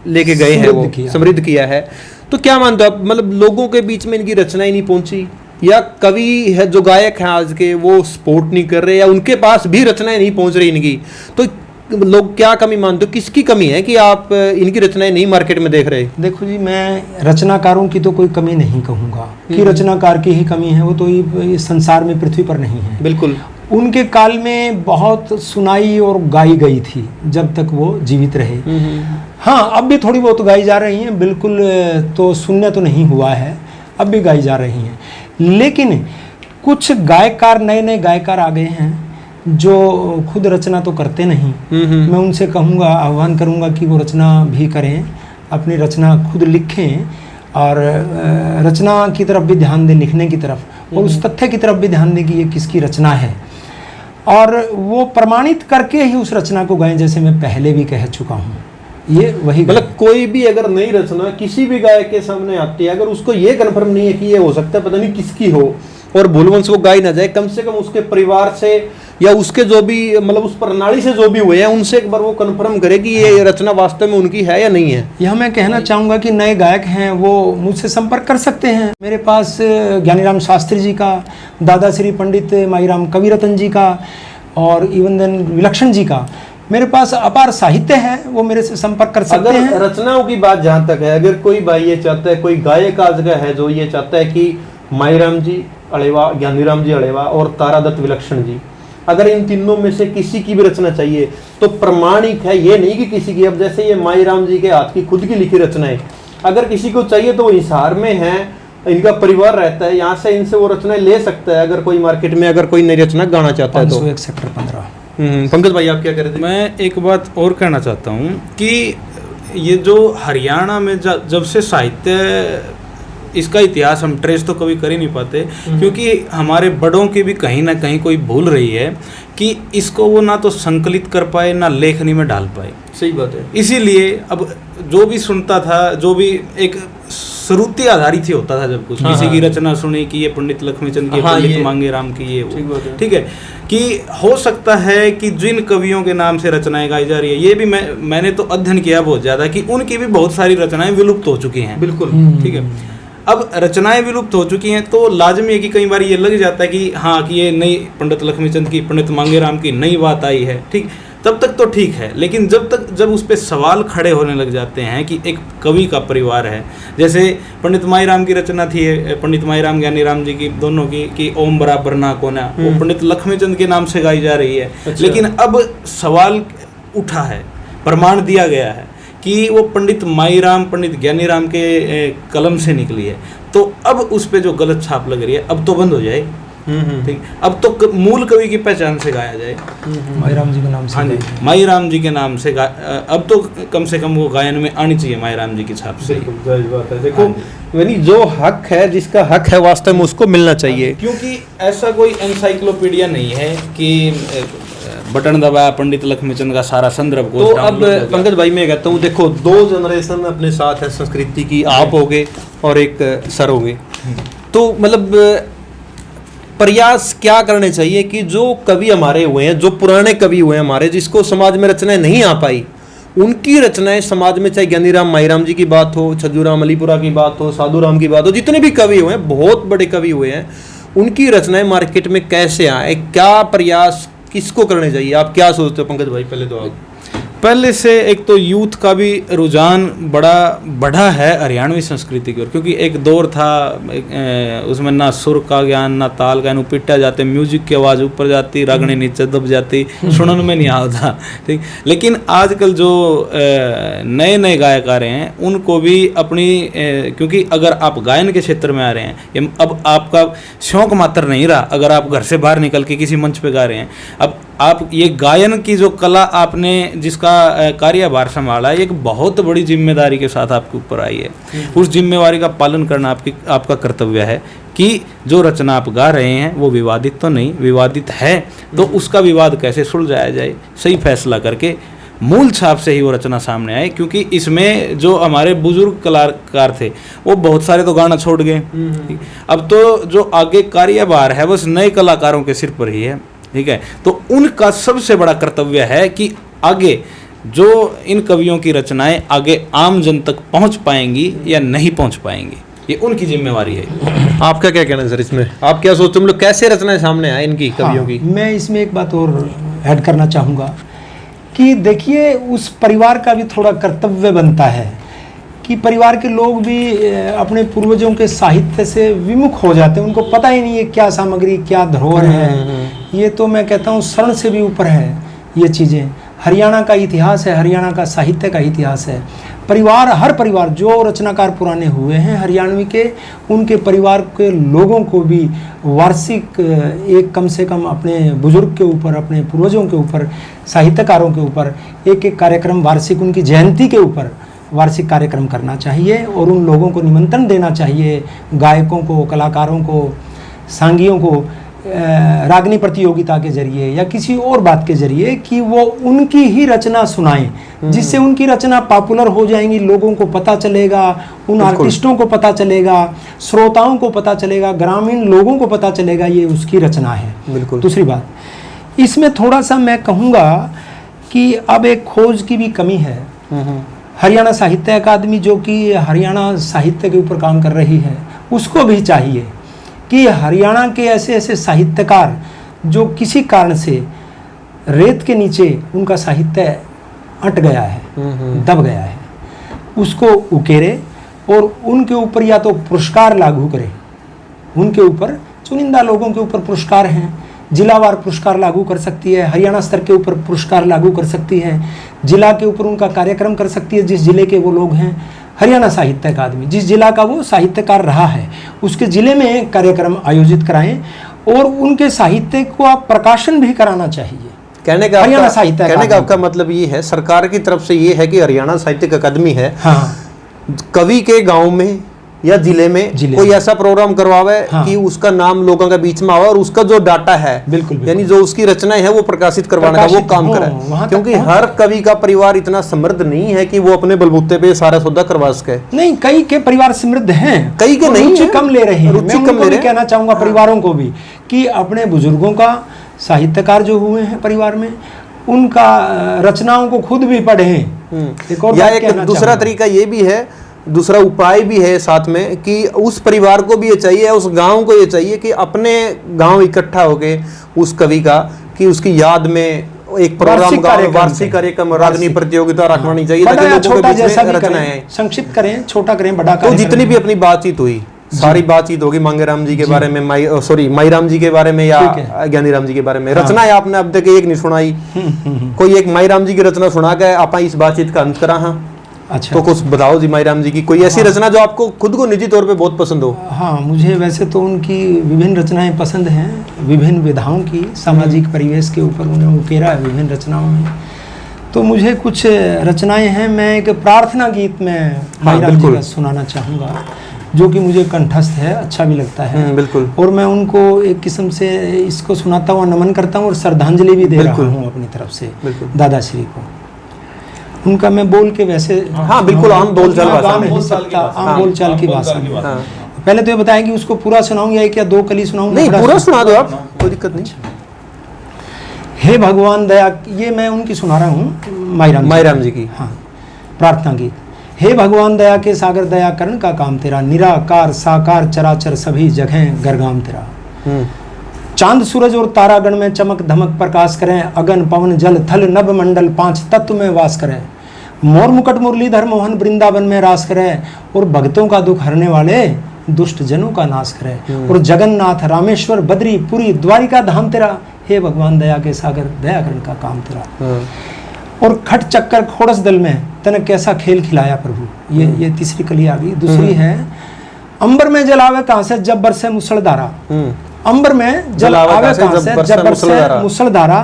लेके गए हैं, वो समृद्ध किया है। तो क्या मानते हो आप, मतलब लोगों के बीच में इनकी रचनाएं नहीं पहुंची, या कवि है जो गायक हैं आज के वो सपोर्ट नहीं कर रहे, या उनके पास भी रचनाएं नहीं पहुंच रही इनकी? तो लोग क्या कमी मानते हो, किसकी कमी है कि आप इनकी रचनाएं नहीं मार्केट में देख रहे? देखो जी, मैं रचनाकारों की तो कोई कमी नहीं कहूँगा कि रचनाकार की ही कमी है, वो तो इस संसार में पृथ्वी पर नहीं है। बिल्कुल। उनके काल में बहुत सुनाई और गाई गई थी जब तक वो जीवित रहे। हाँ, अब भी थोड़ी बहुत गाई जा रही हैं, बिल्कुल तो शून्य तो नहीं हुआ है, अब भी गाई जा रही हैं। लेकिन कुछ गायकार, नए नए गायकार आ गए हैं जो खुद रचना तो करते नहीं। मैं उनसे कहूँगा, आह्वान करूँगा कि वो रचना भी करें, अपनी रचना खुद लिखें और रचना की तरफ भी ध्यान दें, लिखने की तरफ, और उस तथ्य की तरफ भी ध्यान दें कि ये किसकी रचना है, और वो प्रमाणित करके ही उस रचना को गाएं। जैसे मैं पहले भी कह चुका हूँ, ये वही, मतलब कोई भी अगर नई रचना किसी भी गायक के सामने आती है, अगर उसको ये कन्फर्म नहीं है कि ये हो सकता है पता नहीं किसकी हो और भूलवंश को गाई ना जाए, कम से कम उसके परिवार से या उसके जो भी मतलब उस प्रणाली से जो भी हुए हैं उनसे एक बार वो कन्फर्म करे कि ये रचना वास्तव में उनकी है या नहीं है। यह मैं कहना चाहूँगा कि नए गायक हैं वो मुझसे संपर्क कर सकते हैं। मेरे पास ज्ञानीराम शास्त्री जी का, दादा श्री पंडित माईराम कविरत्न जी का और इवन देन विलक्षण जी का मेरे पास अपार साहित्य है, वो मेरे से संपर्क कर सकते हैं। अगर रचनाओं की बात जहाँ तक है, अगर कोई भाई ये चाहता है, कोई गायक आज का है जो ये चाहता है कि माईराम जी अलेवा, ज्ञानीराम जी अलेवा और तारादत्त विलक्षण जी, अगर इन तीनों में से किसी की भी रचना चाहिए तो प्रमाणिक है, ये नहीं कि किसी की, अब जैसे ये माईराम जी के हाथ की खुद की लिखी रचनाएं अगर किसी को चाहिए तो वो हिसार में है, इनका परिवार रहता है, यहाँ से इनसे वो रचनाएं ले सकता है। अगर कोई मार्केट में अगर कोई नई रचना गाना चाहता है तो 501 सेक्टर 15। पंकज भाई आप क्या कह रहे थे? मैं एक बात और कहना चाहता हूँ कि ये जो हरियाणा में जब से साहित्य, इसका इतिहास हम ट्रेस तो कभी कर ही नहीं पाते, क्योंकि हमारे बड़ों की भी कहीं ना कहीं कोई भूल रही है कि इसको वो ना तो संकलित कर पाए ना लेखनी में डाल पाए। सही बात है। इसीलिए अब जो भी सुनता था, जो भी एक श्रुति आधारित ही होता था, जब कुछ किसी की रचना सुनी कि ये पंडित लक्ष्मीचंद की, पंडित मांगेराम की, ये वो, ठीक है, कि हो सकता है कि जिन कवियों के नाम से रचनाएं गाई जा रही है, ये भी मैंने तो अध्ययन किया बहुत ज्यादा कि उनकी भी बहुत सारी रचनाएं विलुप्त हो चुकी हैं। बिल्कुल, ठीक है। अब रचनाएं विलुप्त हो चुकी हैं तो लाजमी है कि कई बार ये लग जाता है कि हाँ, कि ये नई पंडित लक्ष्मीचंद की, पंडित मांगेराम की नई बात आई है, ठीक, तब तक तो ठीक है। लेकिन जब उस पर सवाल खड़े होने लग जाते हैं कि एक कवि का परिवार है, जैसे पंडित माईराम की रचना थी, पंडित माईराम ज्ञानीराम जी की, दोनों की, कि ओम बराबर ना कोना, वो पंडित लक्ष्मीचंद के नाम से गाई जा रही है। अच्छा। लेकिन अब सवाल उठा है, प्रमाण दिया गया है कि वो पंडित माईराम, पंडित ज्ञानीराम के कलम से निकली है, तो अब उस पे जो गलत छाप लग रही है अब तो बंद हो जाए। ठीक, अब तो मूल कवि की पहचान से गाया जाए, माईराम जी के नाम से। हाँ जी, माईराम जी के नाम से अब तो कम से कम वो गायन में आनी चाहिए माईराम जी की छाप से। बात है। देखो, यानी जो हक है, जिसका हक है वास्तव में उसको मिलना चाहिए, क्योंकि ऐसा कोई एनसाइक्लोपीडिया नहीं है कि बटन दबाया पंडित लक्ष्मीचंद का सारा संदर्भ को। तो अब पंकज भाई मैं कहता हूँ, देखो 2 जनरेशन अपने साथ है संस्कृति की, आप होगे और एक सर होगे, तो मतलब प्रयास क्या करने चाहिए कि जो कवि हमारे हुए हैं, जो पुराने कवि हुए हैं हमारे, जिसको समाज में रचनाएं नहीं आ पाई, उनकी रचनाएं समाज में, चाहे ज्ञानीराम माईराम जी की बात हो, छज्जूराम अलीपुरा की बात हो, साधुराम की बात हो, जितने भी कवि हुए हैं, बहुत बड़े कवि हुए हैं, उनकी रचनाएं मार्केट में कैसे आए, क्या प्रयास किसको करने चाहिए? आप क्या सोचते हो पंकज भाई? पहले तो आप पहले से एक तो यूथ का भी रुझान बढ़ा है हरियाणवी संस्कृति की ओर, क्योंकि एक दौर था उसमें ना सुर का ज्ञान ना ताल का, पिटा जाते, म्यूजिक की आवाज़ ऊपर जाती, रागनी नीचे दब जाती, सुनने में नहीं आता, ठीक। लेकिन आजकल जो नए नए गायक आ रहे हैं उनको भी अपनी क्योंकि अगर आप गायन के क्षेत्र में आ रहे हैं, अब आपका शौक मात्र नहीं रहा, अगर आप घर से बाहर निकल के किसी मंच पे गा रहे हैं, अब आप ये गायन की जो कला आपने जिसका कार्यभार संभाला है, एक बहुत बड़ी जिम्मेदारी के साथ आपके ऊपर आई है। उस जिम्मेवारी का पालन करना आपका कर्तव्य है कि जो रचना आप गा रहे हैं वो विवादित तो नहीं, विवादित है तो उसका विवाद कैसे सुलझाया जाए, सही फैसला करके मूल छाप से ही वो रचना सामने आए। क्योंकि इसमें जो हमारे बुजुर्ग कलाकार थे वो बहुत सारे तो गाना छोड़ गए, अब तो जो आगे कार्यभार है बस नए कलाकारों के सिर पर ही है। ठीक है। तो उनका सबसे बड़ा कर्तव्य है कि आगे जो इन कवियों की रचनाएं आगे आम जन तक पहुंच पाएंगी या नहीं पहुंच पाएंगी, ये उनकी जिम्मेवारी है। आपका क्या कहना है सर इसमें? आप क्या सोचते हो, कैसे रचनाएं सामने आए इनकी कवियों की? मैं इसमें एक बात और ऐड करना चाहूँगा कि देखिए उस परिवार का भी थोड़ा कर्तव्य बनता है कि परिवार के लोग भी अपने पूर्वजों के साहित्य से विमुख हो जाते हैं, उनको पता ही नहीं है क्या सामग्री, क्या धरोहर है। ये तो मैं कहता हूँ शरण से भी ऊपर है ये चीज़ें। हरियाणा का इतिहास है, हरियाणा का साहित्य का इतिहास है। परिवार, हर परिवार जो रचनाकार पुराने हुए हैं हरियाणवी के, उनके परिवार के लोगों को भी वार्षिक एक कम से कम अपने बुजुर्ग के ऊपर, अपने पूर्वजों के ऊपर, साहित्यकारों के ऊपर एक एक कार्यक्रम वार्षिक, उनकी जयंती के ऊपर वार्षिक कार्यक्रम करना चाहिए और उन लोगों को निमंत्रण देना चाहिए, गायकों को, कलाकारों को, सांगियों को, रागनी प्रतियोगिता के जरिए या किसी और बात के जरिए कि वो उनकी ही रचना सुनाएं, जिससे उनकी रचना पॉपुलर हो जाएंगी, लोगों को पता चलेगा, उन आर्टिस्टों को पता चलेगा, श्रोताओं को पता चलेगा, ग्रामीण लोगों को पता चलेगा ये उसकी रचना है। बिल्कुल। दूसरी बात इसमें थोड़ा सा मैं कहूँगा कि अब एक खोज की भी कमी है। हरियाणा साहित्य अकादमी जो कि हरियाणा साहित्य के ऊपर काम कर रही है, उसको भी चाहिए कि हरियाणा के ऐसे ऐसे साहित्यकार जो किसी कारण से रेत के नीचे उनका साहित्य अट गया है, दब गया है, उसको उकेरे और उनके ऊपर या तो पुरस्कार लागू करे। उनके ऊपर चुनिंदा लोगों के ऊपर पुरस्कार हैं, जिलावार पुरस्कार लागू कर सकती है, हरियाणा स्तर के ऊपर पुरस्कार लागू कर सकती है, जिला के ऊपर उनका कार्यक्रम कर सकती है जिस जिले के वो लोग हैं। हरियाणा साहित्य अकादमी जिस जिला का वो साहित्यकार रहा है उसके जिले में कार्यक्रम आयोजित कराएं और उनके साहित्य को आप प्रकाशन भी कराना चाहिए। कहने का आपका मतलब ये है, सरकार की तरफ से ये है कि हरियाणा साहित्यिक अकादमी है, हाँ, कवि के गांव में या जिले में कोई ऐसा प्रोग्राम करवावे कि उसका नाम लोगों के बीच में आवे और उसका जो डाटा है, बिल्कुल, यानी जो उसकी रचनाएं है वो प्रकाशित करवाने का वो काम करे। क्योंकि हर कवि का परिवार इतना समृद्ध नहीं है कि वो अपने बलबूते पे सारा सौदा करवा सके। नहीं, कई के परिवार समृद्ध हैं, कई के नहीं, रुचि कम ले रहे हैं। मैं उनको भी कहना चाहूंगा परिवारों को भी कि अपने बुजुर्गों का साहित्यकार जो हुए हैं परिवार में, उनका रचनाओं को खुद भी पढ़ें। एक दूसरा तरीका ये भी है, दूसरा उपाय भी है साथ में कि उस परिवार को भी ये चाहिए, उस गांव को ये चाहिए कि अपने गांव इकट्ठा होके उस कवि का कि उसकी याद में एक प्रोग्राम का वार्षिक कार्यक्रम, रागनी प्रतियोगिता रखवानी चाहिए ताकि लोगों के बीच में रचनाएं संक्षिप्त करें, छोटा करें, बड़ा करें। तो जितनी भी अपनी बातचि हुई सारी बातचीत होगी मांगेराम जी के बारे में, माईराम जी के बारे में या ज्ञानीराम जी के बारे में। रचना आपने अब तक एक नहीं सुनाई, कोई एक माईराम जी की रचना सुना के आप इस बातचीत का अंत करा। हाँ, अच्छा, तो कुछ बताओ जी माईराम जी की कोई ऐसी रचना जो आपको खुद को निजी तौर पे बहुत पसंद हो। हाँ, मुझे वैसे तो उनकी विभिन्न रचनाएं पसंद हैं, विभिन्न विधाओं की, सामाजिक परिवेश के ऊपर उन्हें उकेरा है विभिन्न रचनाओं में। तो मुझे कुछ रचनाएं हैं, मैं एक प्रार्थना गीत में माईराम जी का सुनाना चाहूँगा जो कि मुझे कंठस्थ है, अच्छा भी लगता है। बिल्कुल। और मैं उनको एक किस्म से इसको सुनाता हुआ नमन करता हूँ और श्रद्धांजलि भी दे रहा हूँ अपनी तरफ से दादाश्री को। उनका मैं बोल के वैसे, हाँ बिल्कुल, आम बोलचाल की भाषा में। पहले तो ये बताएं कि उसको पूरा सुनाऊं या एक या दो कली सुनाऊं? नहीं, पूरा सुना दो आप, कोई दिक्कत नहीं। हे भगवान दया, ये मैं उनकी सुना रहा हूँ माईराम जी की। हाँ, प्रार्थना गीत। हे भगवान दया के सागर, दया करण का काम तेरा, निराकार साकार चराचर सभी जगह गरगाम तेरा। चांद सूरज और तारागण में चमक धमक प्रकाश करें, अगन पवन जल थल नभ मंडल पांच तत्व में वास करें। मोर मुकुट मुरलीधर मोहन वृंदावन में रास करें और भक्तों का दुख हरने वाले दुष्ट जनों का नाश करें। और जगन्नाथ रामेश्वर बद्री पुरी द्वारिका धाम तेरा, हे भगवान दया के सागर, दया करण का काम तेरा। और खट चक्कर खोड़स दल में तने कैसा खेल खिलाया प्रभु, ये तीसरी कली आ गई। दूसरी है, अंबर में जल आवे कहां से जब बरसे मुसलधारा। अंबर में जल आवे कहां से जब बरसे मुसलधारा,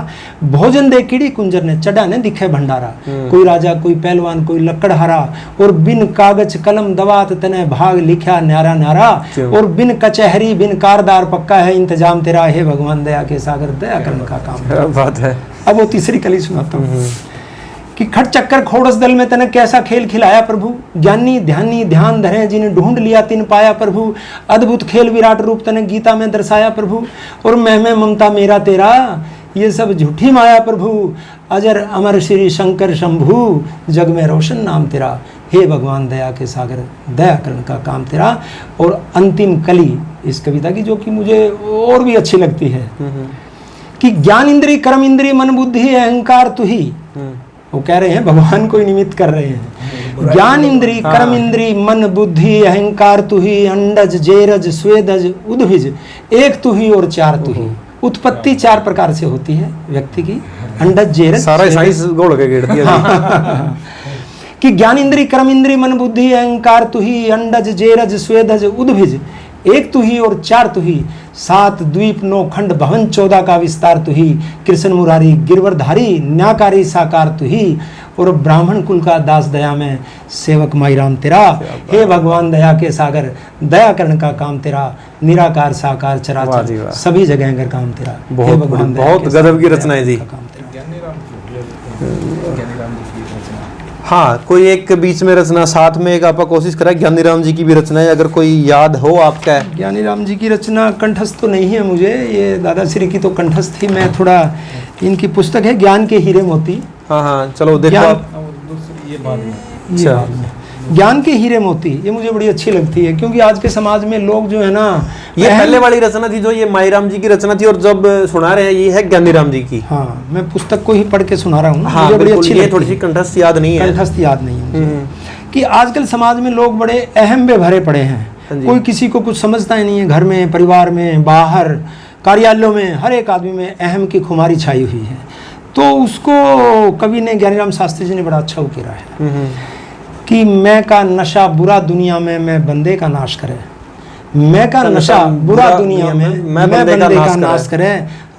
भोजन दे कीड़ी कुंजर ने, चढ़ा ने दिखे भंडारा। कोई राजा, कोई पहलवान, कोई लकड़हारा, और बिन कागज कलम दवात तने भाग लिखा न्यारा न्यारा। और बिन कचहरी बिन कारदार पक्का है इंतजाम तेरा, हे भगवान दया के सागर, दया करने का काम। बात है। अब वो तीसरी कली सुनाता हूँ कि खट चक्कर खोड़स दल में तने कैसा खेल खिलाया प्रभु, ज्ञानी ध्यानी ध्यान धरे जिन्हें ढूंढ लिया तिन पाया प्रभु। अद्भुत खेल विराट रूप तने गीता में दर्शाया प्रभु। और मैं ममता मेरा तेरा, ये सब झूठी माया प्रभु, अजर अमर श्री शंकर शंभु, जग में रोशन नाम तेरा, हे भगवान दया के सागर, दया करने का काम तेरा। और अंतिम कली इस कविता की, जो कि मुझे और भी अच्छी लगती है, कि ज्ञान इंद्री, कर्म इंद्री, मन बुद्धि अहंकार तू ही। वो कह रहे हैं, भगवान को निमित्त कर रहे हैं। ज्ञान इंद्री, कर्म इंद्री, मन बुद्धि अहंकार तू ही, अंडज जेरज स्वेदज उद्भिज, एक तू ही और चार तू ही। उत्पत्ति 4 प्रकार से होती है व्यक्ति की, अंडज जेरज, सारा साइंस गोल के गेड़ दिया कि ज्ञान इंद्री, कर्म इंद्री, मन बुद्धि अहंकार तू ही, अंडज जेरज स्वेदज उद्भिज, एक तू ही और चार तू ही, 7 द्वीप 9 खंड भवन 14 का विस्तार तू ही, कृष्ण मुरारी गिरवरधारी न्याकारी साकार तू ही, और ब्राह्मण कुल का दास दया में सेवक माई राम तेरा। हे भगवान दया के सागर, दया करने का काम तेरा, निराकार साकार चराचर सभी जगह अगर काम तेरा। बहुत गजब की रचना है जी। हाँ, कोई एक बीच में रचना, साथ में एक आपका कोशिश करा ज्ञानी राम जी की भी रचना है, अगर कोई याद हो आपका। ज्ञानी राम जी की रचना कंठस्थ तो नहीं है मुझे, ये दादाश्री की तो कंठस्थ थी। मैं थोड़ा, इनकी पुस्तक है ज्ञान के हीरे मोती। हाँ हाँ, चलो देखो आप। ये बाद में। अच्छा, ज्ञान के हीरे मोती, ये मुझे बड़ी अच्छी लगती है, क्योंकि आज के समाज में लोग जो है ना, ये पहले वाली रचना थी जो ये माई राम जी की रचना थी, और जब सुना रहे हैं ये है ज्ञानी राम जी की। हाँ, मैं पुस्तक को ही पढ़ के सुना रहा हूँ। हाँ, मुझे बड़ी अच्छी, ये थोड़ी सी कंठस्थ याद नहीं है, कंठस्थ याद नहीं है कि आजकल समाज में लोग बड़े अहम में भरे पड़े हैं। कोई किसी को कुछ समझता ही नहीं है, घर में, परिवार में, बाहर, कार्यालयों में, हर एक आदमी में अहम की खुमारी छाई हुई है। तो उसको कवि ने, ज्ञानीराम शास्त्री जी ने बड़ा अच्छा उकेरा है कि मैं का नशा बुरा दुनिया में, मैं बंदे का नाश करे। मैं का नशा बुरा दुनिया में, मैं बंदे का नाश करे,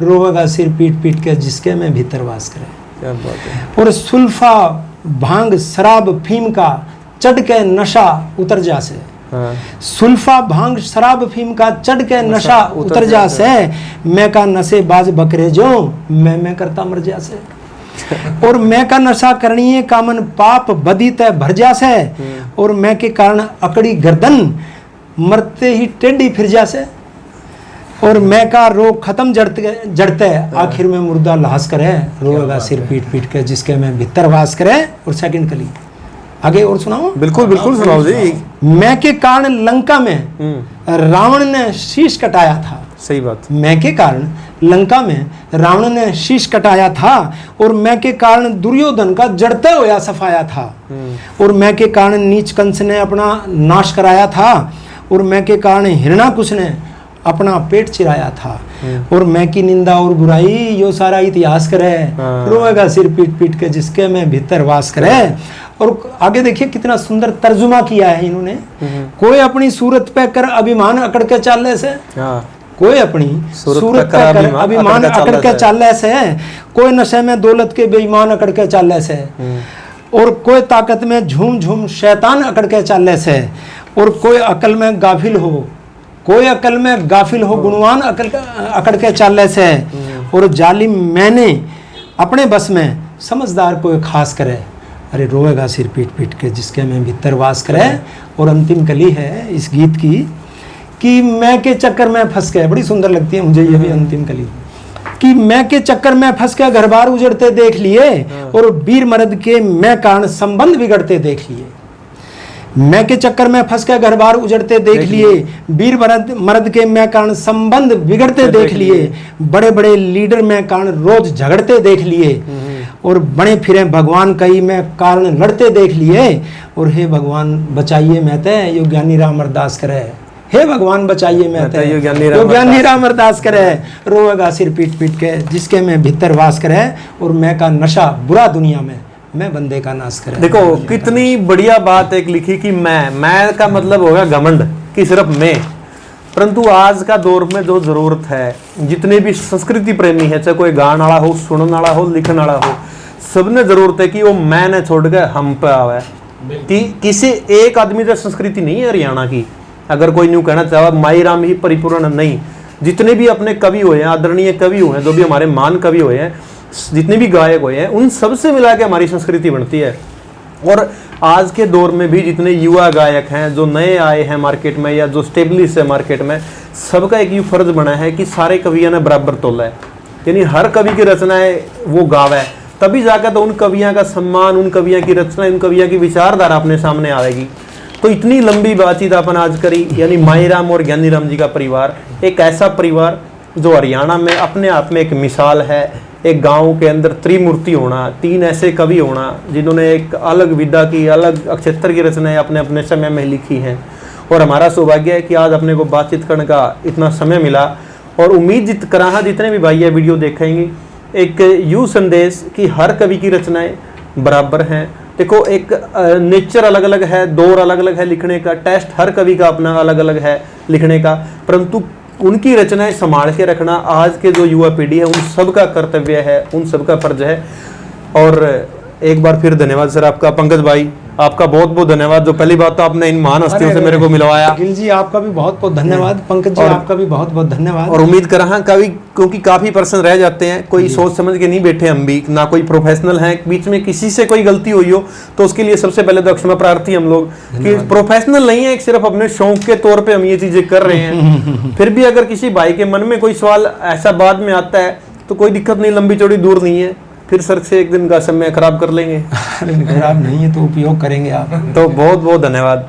रोवेगा सिर पीट पीट के जिसके मैं भीतर वास करे। क्या बात है। और सुल्फा भांग शराब फीम का चढ़ के नशा उतर जा से। हाँ। सुल्फा भांग शराब फीम का चढ़ के नशा उतर जा से, मैं का नशे बाज बकरे जो, मैं करता मर जा से। और मैं का नशा करनीय कामन पाप बदी तय भर जा से, और मैं के कारण अकड़ी गर्दन मरते ही टेढ़ी फिर जा से। और मैं का रोग खत्म जड़ते आखिर में मुर्दा लाश करे, रोएगा सिर पीट पीट के जिसके में भीतर वास करे। और सेकंड कली आगे और सुनाओ। बिल्कुल बिल्कुल सुनाओ जी। मैं के कारण लंका में रावण ने शीश कटाया था। सही बात। मैं के कारण लंका में रावण ने शीश कटाया था, और मैं के कारण दुर्योधन का जड़ते हुआ सफाया था। और मैं के कारण नीच कंस ने अपना नाश कराया था, और मैं के कारण हिरणाकुश ने अपना पेट चिराया था। और मैं की निंदा और बुराई यो सारा इतिहास करे, रोएगा सिर पीट पीट के जिसके में भीतर वास करे। और आगे देखिए कितना सुंदर तर्जुमा किया है इन्होंने। कोई अपनी सूरत पे कर अभिमान अकड़ के चाले से, कोई अपनी सूरत पे कर अभिमान अकड़ के चाले से, कोई नशे में दौलत के बेईमान अकड़ के चाले से, और कोई ताकत में झूम झूम शैतान अकड़ के चाले से, और कोई अकल में गाफिल हो, कोई अकल में गाफिल हो गुणवान अकड़ के चाले से, और जालिम मैंने अपने बस में समझदार कोई खास करे। अरे रोएगा सिर पीट पीट के जिसके में भीतर वास करे। और अंतिम कली है इस गीत की कि मैं के चक्कर में फंस गए, बड़ी सुंदर लगती है मुझे ये भी अंतिम कली, कि मैं के चक्कर में फंस के घर बार उजड़ते देख लिए, और वीर मर्द के मैं कारण संबंध बिगड़ते देख लिए। मैं के चक्कर में फंस के घर बार उजड़ते देख लिए, वीर मर्द के मैं कारण संबंध बिगड़ते देख लिए, बड़े बड़े लीडर में कारण रोज झगड़ते देख लिए, और बड़े फिरे भगवान कई में कारण लड़ते देख लिए। और हे भगवान बचाइए मैं ते यो ज्ञानी राम अरदास करे, हे भगवान बचाइए मैं ते यो ज्ञानी राम अरदास करे, रोएगा सिर पीट पीट के जिसके में भीतर वास करे, और मैं का नशा बुरा दुनिया में, मैं बंदे का नाश करे। देखो कितनी बढ़िया बात एक लिखी कि मैं का मतलब होगा घमंड कि सिर्फ मैं। परंतु आज का दौर में जो जरूरत है, जितने भी संस्कृति प्रेमी है, चाहे कोई गाने वाला हो, सुनने वाला हो, लिखने वाला हो, सबने जरूरत है कि वो मैंने छोड़ के हम पे आवे। कि किसी एक आदमी की संस्कृति नहीं है हरियाणा की। अगर कोई न्यू कहना चाहे माई राम ही परिपूर्ण नहीं, जितने भी अपने कवि हुए हैं, आदरणीय कवि हुए हैं, जो भी हमारे मान कवि हुए हैं, जितने भी गायक हुए हैं, उन सबसे मिला के हमारी संस्कृति बनती है। और आज के दौर में भी जितने युवा गायक हैं, जो नए आए हैं मार्केट में या जो स्टेब्लिश है मार्केट में, सबका एक ये फर्ज बना है कि सारे कवियों ने बराबर तोला है। यानी हर कवि की रचनाएं वो गावे, तभी जाकर तो उन कवियों का सम्मान, उन कवियों की रचना, उन कवियों की विचारधारा अपने सामने आएगी। तो इतनी लंबी बातचीत अपन आज करी, यानी माईराम और ज्ञानीराम जी का परिवार एक ऐसा परिवार जो हरियाणा में अपने आप में एक मिसाल है। एक गांव के अंदर त्रिमूर्ति होना, 3 ऐसे कवि होना जिन्होंने एक अलग विधा की, अलग अक्षेत्र की रचनाएं अपने अपने समय में लिखी हैं। और हमारा सौभाग्य है कि आज अपने को बातचीत करने का इतना समय मिला, और उम्मीद करा जितने भी भाई ये वीडियो देखेंगे एक यू संदेश कि हर कवि की रचनाएं बराबर हैं। देखो एक नेचर अलग अलग है, दौर अलग अलग है लिखने का, टेस्ट हर कवि का अपना अलग अलग है लिखने का, परंतु उनकी रचनाएं संभाल के रखना आज के जो युवा पीढ़ी है उन सब का कर्तव्य है, उन सब का फर्ज है। और एक बार फिर धन्यवाद सर आपका। पंकज भाई आपका बहुत बहुत धन्यवाद, जो पहली बात तो आपने इन महान हस्तियों से मेरे को मिलवाया। गिल जी आपका भी बहुत बहुत धन्यवाद, पंकज जी आपका भी बहुत बहुत धन्यवाद। और उम्मीद कर रहा कभी, क्योंकि काफी पर्सन रह जाते हैं, कोई सोच समझ के नहीं बैठे, हम भी ना कोई प्रोफेशनल हैं, बीच में किसी से कोई गलती हुई हो तो उसके लिए सबसे पहले तो क्षमा प्रार्थी हम लोग कि प्रोफेशनल नहीं है, एक सिर्फ अपने शौक के तौर पे हम ये चीजें कर रहे हैं। फिर भी अगर किसी भाई के मन में कोई सवाल ऐसा बाद में आता है तो कोई दिक्कत नहीं, लंबी चौड़ी दूर नहीं है, फिर सर से एक दिन का समय खराब कर लेंगे। खराब नहीं है तो उपयोग करेंगे आप। तो बहुत बहुत धन्यवाद।